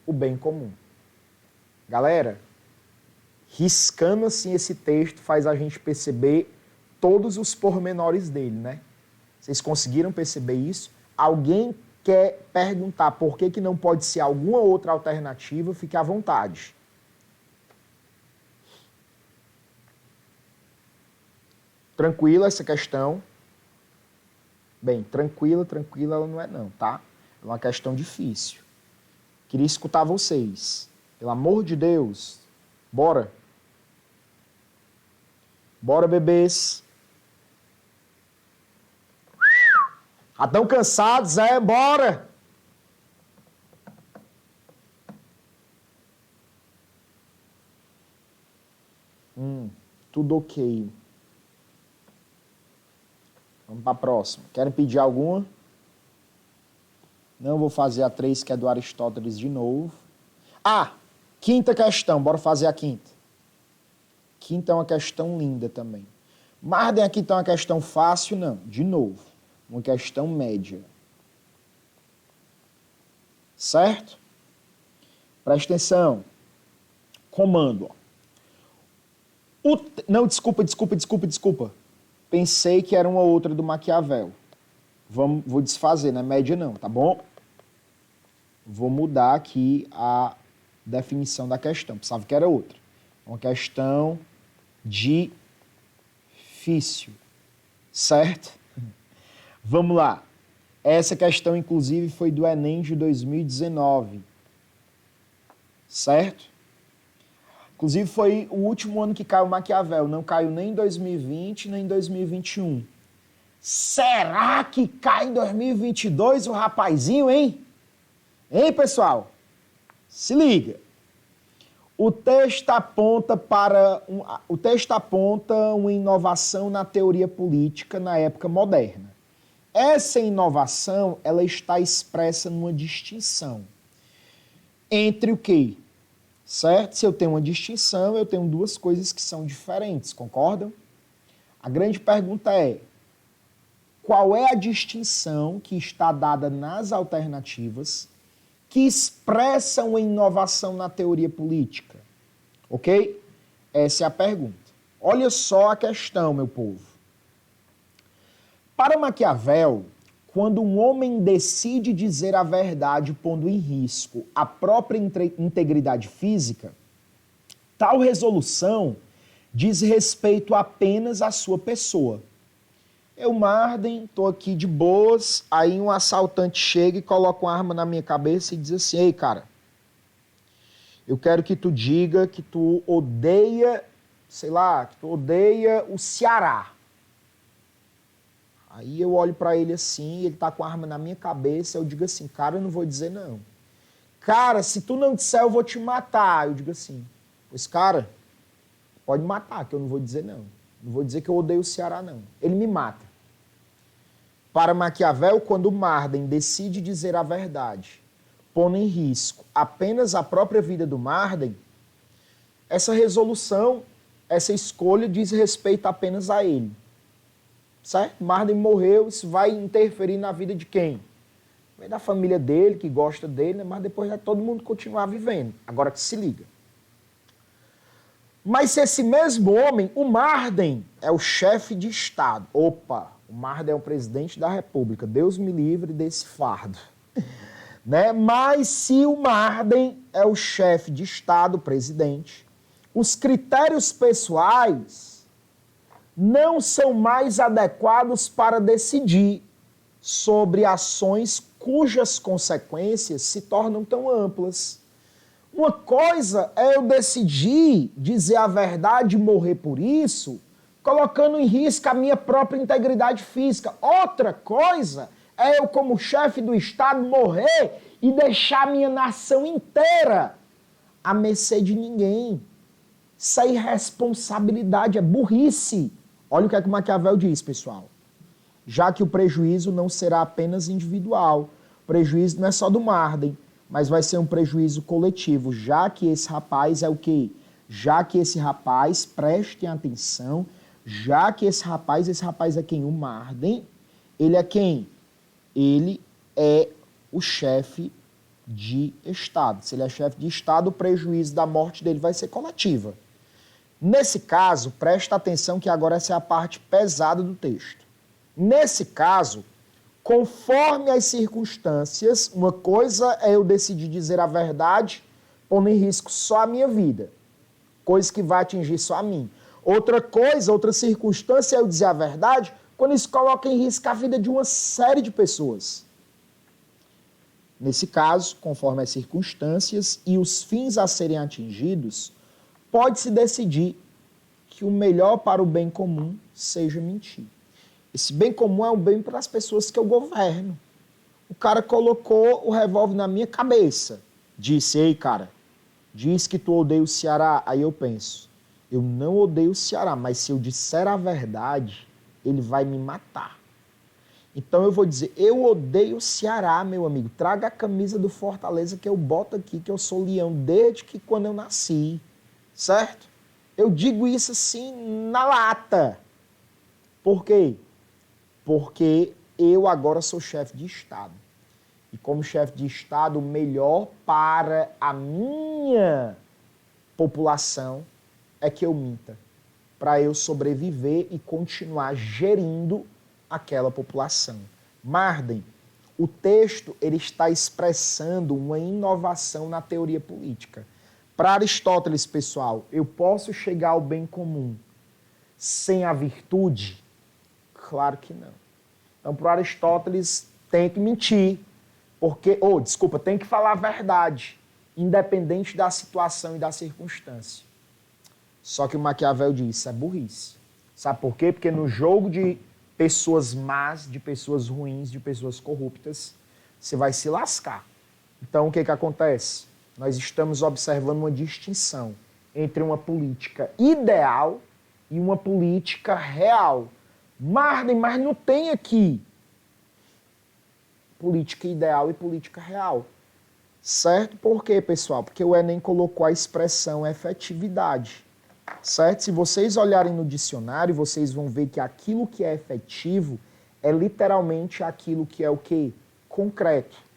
o bem comum. Galera, riscando assim esse texto faz a gente perceber todos os pormenores dele, né? Vocês conseguiram perceber isso? Alguém quer perguntar por que não pode ser alguma outra alternativa? Fique à vontade. Tranquila essa questão? Bem, tranquila ela não é não, tá? É uma questão difícil. Queria escutar vocês. Pelo amor de Deus. Bora. Bora, bebês. Já tão cansados, é? Bora. Tudo ok. Vamos para a próxima. Querem pedir alguma? Não, vou fazer a 3, que é do Aristóteles de novo. Ah, quinta questão. Bora fazer a quinta. Quinta é uma questão linda também. Marden, aqui está uma questão fácil, não. De novo, uma questão média. Certo? Presta atenção. Comando. Ó. Não, desculpa. Pensei que era uma outra do Maquiavel. Vou desfazer, não é média não, tá bom? Vou mudar aqui a definição da questão. Pensava que era outra. Uma questão difícil. Certo? Vamos lá. Essa questão, inclusive, foi do Enem de 2019. Certo? Inclusive, foi o último ano que caiu o Maquiavel. Não caiu nem em 2020, nem em 2021. Será que cai em 2022 o rapazinho, hein? Hein, pessoal? Se liga. O texto aponta uma inovação na teoria política na época moderna. Essa inovação, ela está expressa numa distinção entre o quê? Certo? Se eu tenho uma distinção, eu tenho duas coisas que são diferentes, concordam? A grande pergunta é: qual é a distinção que está dada nas alternativas que expressa uma inovação na teoria política? Ok? Essa é a pergunta. Olha só a questão, meu povo. Para Maquiavel, quando um homem decide dizer a verdade pondo em risco a própria integridade física, tal resolução diz respeito apenas à sua pessoa. Eu, Marden, estou aqui de boas, aí um assaltante chega e coloca uma arma na minha cabeça e diz assim: ei, cara, eu quero que tu diga que tu odeia, sei lá, que tu odeia o Ceará. Aí eu olho para ele assim, ele tá com a arma na minha cabeça, eu digo assim: cara, eu não vou dizer não. cara, se tu não disser, eu vou te matar. Eu digo assim, pois cara, pode matar, que eu não vou dizer não. Não vou dizer que eu odeio o Ceará, não. Ele me mata. Para Maquiavel, quando Marden decide dizer a verdade, pondo em risco apenas a própria vida do Marden, essa resolução, essa escolha diz respeito apenas a ele. Certo? Marden morreu, isso vai interferir na vida de quem? Vai da família dele, que gosta dele, né? Mas depois vai todo mundo continuar vivendo. Agora que se liga. Mas se esse mesmo homem, o Marden, é o chefe de Estado. Opa, o Marden é o presidente da República. Deus me livre desse fardo. Né? Mas se o Marden é o chefe de Estado, presidente, os critérios pessoais não são mais adequados para decidir sobre ações cujas consequências se tornam tão amplas. Uma coisa é eu decidir dizer a verdade e morrer por isso, colocando em risco a minha própria integridade física. Outra coisa é eu, como chefe do Estado, morrer e deixar a minha nação inteira à mercê de ninguém. Isso é irresponsabilidade, é burrice. Olha o que é que Maquiavel diz, pessoal. Já que o prejuízo não será apenas individual. O prejuízo não é só do Marden, mas vai ser um prejuízo coletivo, já que esse rapaz é o quê? Já que esse rapaz, prestem atenção, já que esse rapaz é quem? O Marden, ele é quem? Ele é o chefe de Estado. Se ele é chefe de Estado, o prejuízo da morte dele vai ser coletiva. Nesse caso, presta atenção que agora essa é a parte pesada do texto. Nesse caso, conforme as circunstâncias, uma coisa é eu decidir dizer a verdade, pondo em risco só a minha vida, coisa que vai atingir só a mim. Outra coisa, outra circunstância é eu dizer a verdade, quando isso coloca em risco a vida de uma série de pessoas. Nesse caso, conforme as circunstâncias e os fins a serem atingidos, pode-se decidir que o melhor para o bem comum seja mentir. Esse bem comum é um bem para as pessoas que eu governo. O cara colocou o revólver na minha cabeça. Disse, ei, cara, diz que tu odeia o Ceará. Aí eu penso, eu não odeio o Ceará, mas se eu disser a verdade, ele vai me matar. Então eu vou dizer, eu odeio o Ceará, meu amigo. Traga a camisa do Fortaleza que eu boto aqui, que eu sou leão desde que quando eu nasci. Certo? Eu digo isso assim na lata. Por quê? Porque eu agora sou chefe de Estado. E como chefe de Estado, o melhor para a minha população é que eu minta. Para eu sobreviver e continuar gerindo aquela população. Marden, o texto ele está expressando uma inovação na teoria política. Para Aristóteles, pessoal, eu posso chegar ao bem comum sem a virtude? Claro que não. Então, para Aristóteles, tem que mentir, porque, tem que falar a verdade, independente da situação e da circunstância. Só que o Maquiavel diz, isso é burrice. Sabe por quê? Porque no jogo de pessoas más, de pessoas ruins, de pessoas corruptas, você vai se lascar. Então, o que acontece? Nós estamos observando uma distinção entre uma política ideal e uma política real. Marden, mas não tem aqui política ideal e política real. Certo? Por quê, pessoal? Porque o Enem colocou a expressão efetividade. Certo? Se vocês olharem no dicionário, vocês vão ver que aquilo que é efetivo é literalmente aquilo que é o quê? Concreto.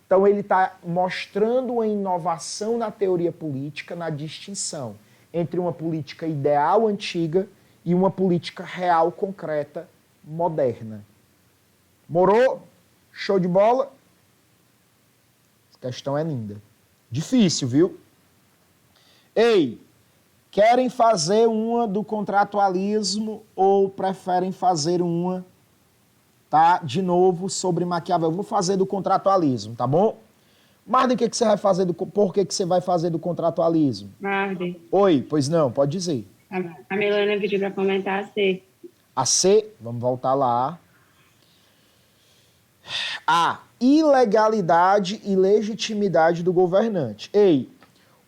Então ele está mostrando uma inovação na teoria política, na distinção entre uma política ideal antiga e uma política real, concreta, moderna. Morou? Show de bola? A questão é linda. Difícil, viu? Ei, querem fazer uma do contratualismo ou preferem fazer uma, tá? De novo, sobre Maquiavel. Eu vou fazer do contratualismo, tá bom? Marden, o que você vai fazer por que você vai fazer do contratualismo? Marden. Oi, pois não, pode dizer. A Milena pediu para comentar a C. A C, vamos voltar lá. ilegalidade e legitimidade do governante. Ei,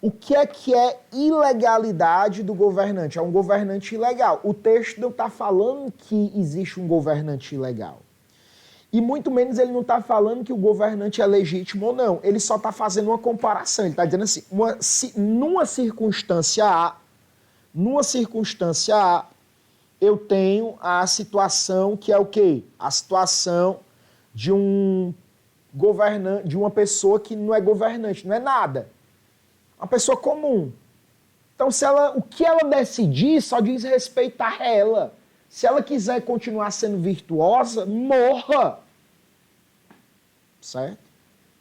o que é ilegalidade do governante? É um governante ilegal. O texto não está falando que existe um governante ilegal. E muito menos ele não está falando que o governante é legítimo ou não. Ele só está fazendo uma comparação. Ele está dizendo assim, numa circunstância A, eu tenho a situação que é o quê? A situação de um governante, de uma pessoa que não é governante, não é nada. Uma pessoa comum. Então, o que ela decidir só diz respeito a ela. Se ela quiser continuar sendo virtuosa, morra. Certo?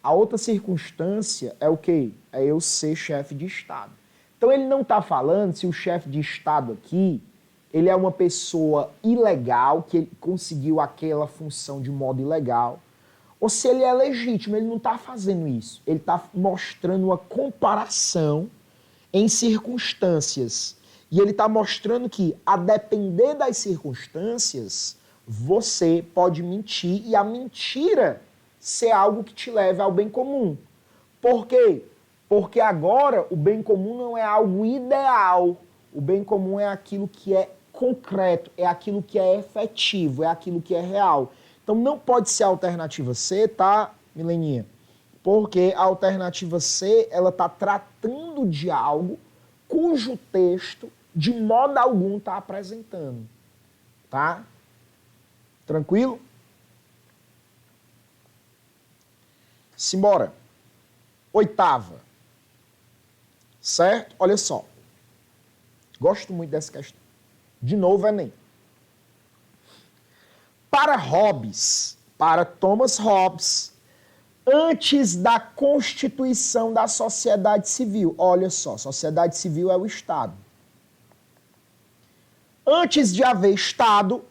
A outra circunstância é o quê? É eu ser chefe de Estado. Então, ele não está falando se o chefe de Estado aqui, ele é uma pessoa ilegal, que ele conseguiu aquela função de modo ilegal, ou se ele é legítimo. Ele não está fazendo isso. Ele está mostrando uma comparação em circunstâncias. E ele está mostrando que, a depender das circunstâncias, você pode mentir e a mentira ser algo que te leve ao bem comum. Por quê? Porque agora o bem comum não é algo ideal. O bem comum é aquilo que é concreto, é aquilo que é efetivo, é aquilo que é real. Então não pode ser a alternativa C, tá, Mileninha? Porque a alternativa C, ela está tratando de algo cujo texto, de modo algum, está apresentando. Tá? Tranquilo? Simbora. 8ª. Certo? Olha só. Gosto muito dessa questão. De novo, Enem. Para Thomas Hobbes, antes da constituição da sociedade civil, olha só, sociedade civil é o Estado. Antes de haver Estado,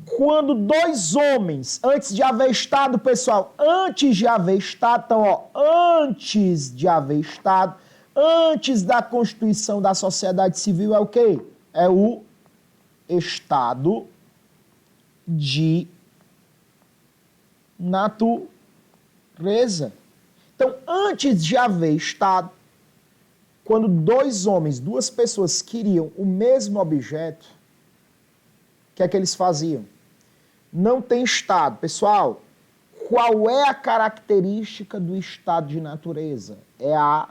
quando dois homens, antes de haver Estado, pessoal, antes de haver Estado, então, antes de haver Estado, antes da constituição da sociedade civil é o quê? É o Estado de natureza. Então, antes de haver Estado, quando dois homens, duas pessoas queriam o mesmo objeto, o que é que eles faziam? Não tem Estado. Pessoal, qual é a característica do estado de natureza? É a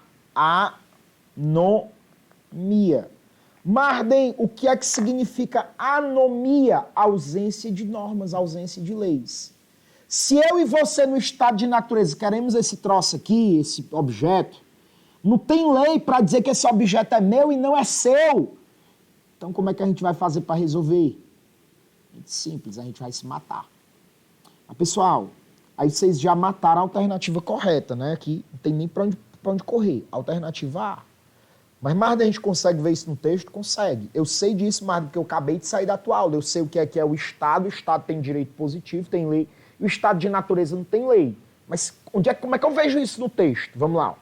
anomia. Marden, o que é que significa anomia? Ausência de normas, ausência de leis. Se eu e você no estado de natureza queremos esse troço aqui, esse objeto, não tem lei para dizer que esse objeto é meu e não é seu. Então como é que a gente vai fazer para resolver? Muito simples, a gente vai se matar. Mas, pessoal, aí vocês já mataram a alternativa correta, né? Que não tem nem para onde correr. Alternativa A. Mas mais a gente consegue ver isso no texto? Consegue. Eu sei disso, mais porque eu acabei de sair da tua aula. Eu sei o que é o Estado tem direito positivo, tem lei. E o estado de natureza não tem lei. Mas como é que eu vejo isso no texto? Vamos lá.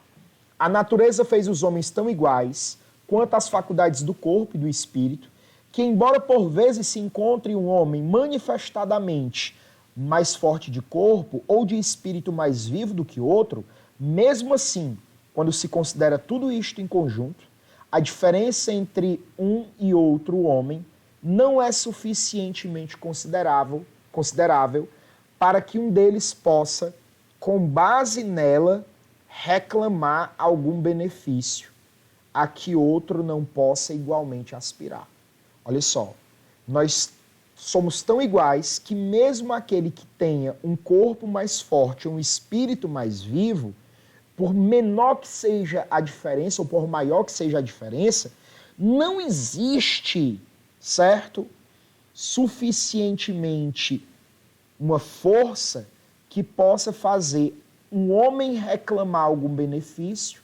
A natureza fez os homens tão iguais quanto as faculdades do corpo e do espírito, que embora por vezes se encontre um homem manifestadamente mais forte de corpo ou de espírito mais vivo do que outro, mesmo assim, quando se considera tudo isto em conjunto, a diferença entre um e outro homem não é suficientemente considerável para que um deles possa, com base nela, reclamar algum benefício a que outro não possa igualmente aspirar. Olha só, nós somos tão iguais que mesmo aquele que tenha um corpo mais forte, um espírito mais vivo, por menor que seja a diferença, ou por maior que seja a diferença, não existe, certo, suficientemente uma força que possa fazer um homem reclamar algum benefício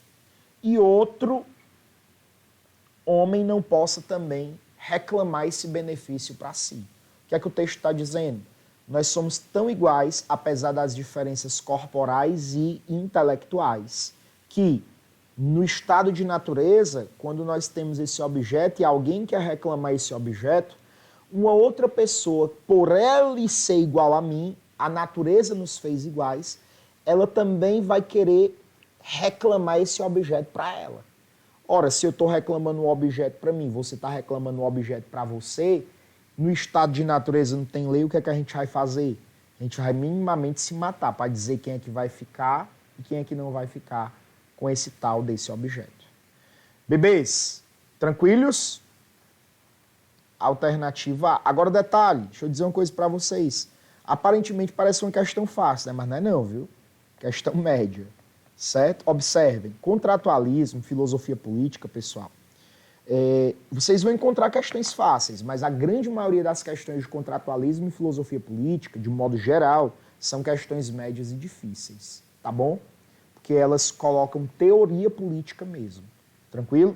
e outro homem não possa também reclamar esse benefício para si. O que é que o texto está dizendo? Nós somos tão iguais, apesar das diferenças corporais e intelectuais, que no estado de natureza, quando nós temos esse objeto e alguém quer reclamar esse objeto, uma outra pessoa, por ele ser igual a mim, a natureza nos fez iguais, ela também vai querer reclamar esse objeto para ela. Ora, se eu estou reclamando um objeto para mim, você está reclamando um objeto para você, no estado de natureza não tem lei, o que é que a gente vai fazer? A gente vai minimamente se matar para dizer quem é que vai ficar e quem é que não vai ficar com esse tal desse objeto. Bebês, tranquilos? Alternativa A. Agora detalhe, deixa eu dizer uma coisa para vocês. Aparentemente parece uma questão fácil, né? Mas não é não, viu? Questão média, certo? Observem, contratualismo, filosofia política, pessoal. Vocês vão encontrar questões fáceis, mas a grande maioria das questões de contratualismo e filosofia política, de modo geral, são questões médias e difíceis, tá bom? Porque elas colocam teoria política mesmo, tranquilo?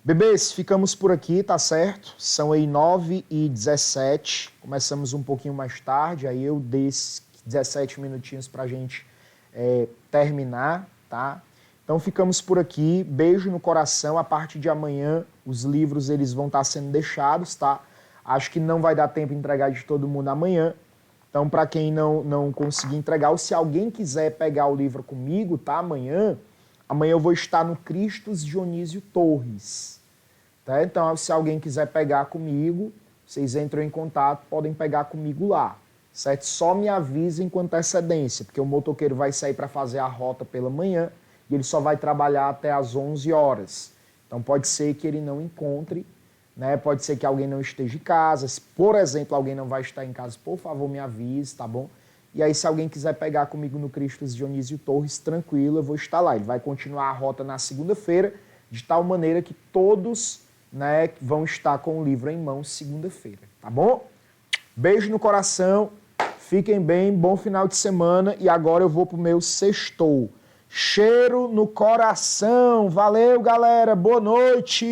Bebês, ficamos por aqui, tá certo? São aí 9h17, começamos um pouquinho mais tarde, aí eu dei 17 minutinhos pra gente terminar, tá? Então ficamos por aqui, beijo no coração, a partir de amanhã os livros eles vão estar sendo deixados, tá? Acho que não vai dar tempo de entregar de todo mundo amanhã, então para quem não conseguir entregar, ou se alguém quiser pegar o livro comigo, tá? Amanhã eu vou estar no Cristos Dionísio Torres, tá? Então se alguém quiser pegar comigo, vocês entram em contato, podem pegar comigo lá, certo? Só me avisem com antecedência, porque o motoqueiro vai sair para fazer a rota pela manhã, e ele só vai trabalhar até às 11 horas. Então pode ser que ele não encontre, né? Pode ser que alguém não esteja em casa. Se, por exemplo, alguém não vai estar em casa, por favor, me avise, tá bom? E aí, se alguém quiser pegar comigo no Cristos Dionísio Torres, tranquilo, eu vou estar lá. Ele vai continuar a rota na segunda-feira, de tal maneira que todos, né, vão estar com o livro em mãos segunda-feira, tá bom? Beijo no coração, fiquem bem, bom final de semana. E agora eu vou pro meu sextou. Cheiro no coração. Valeu, galera. Boa noite.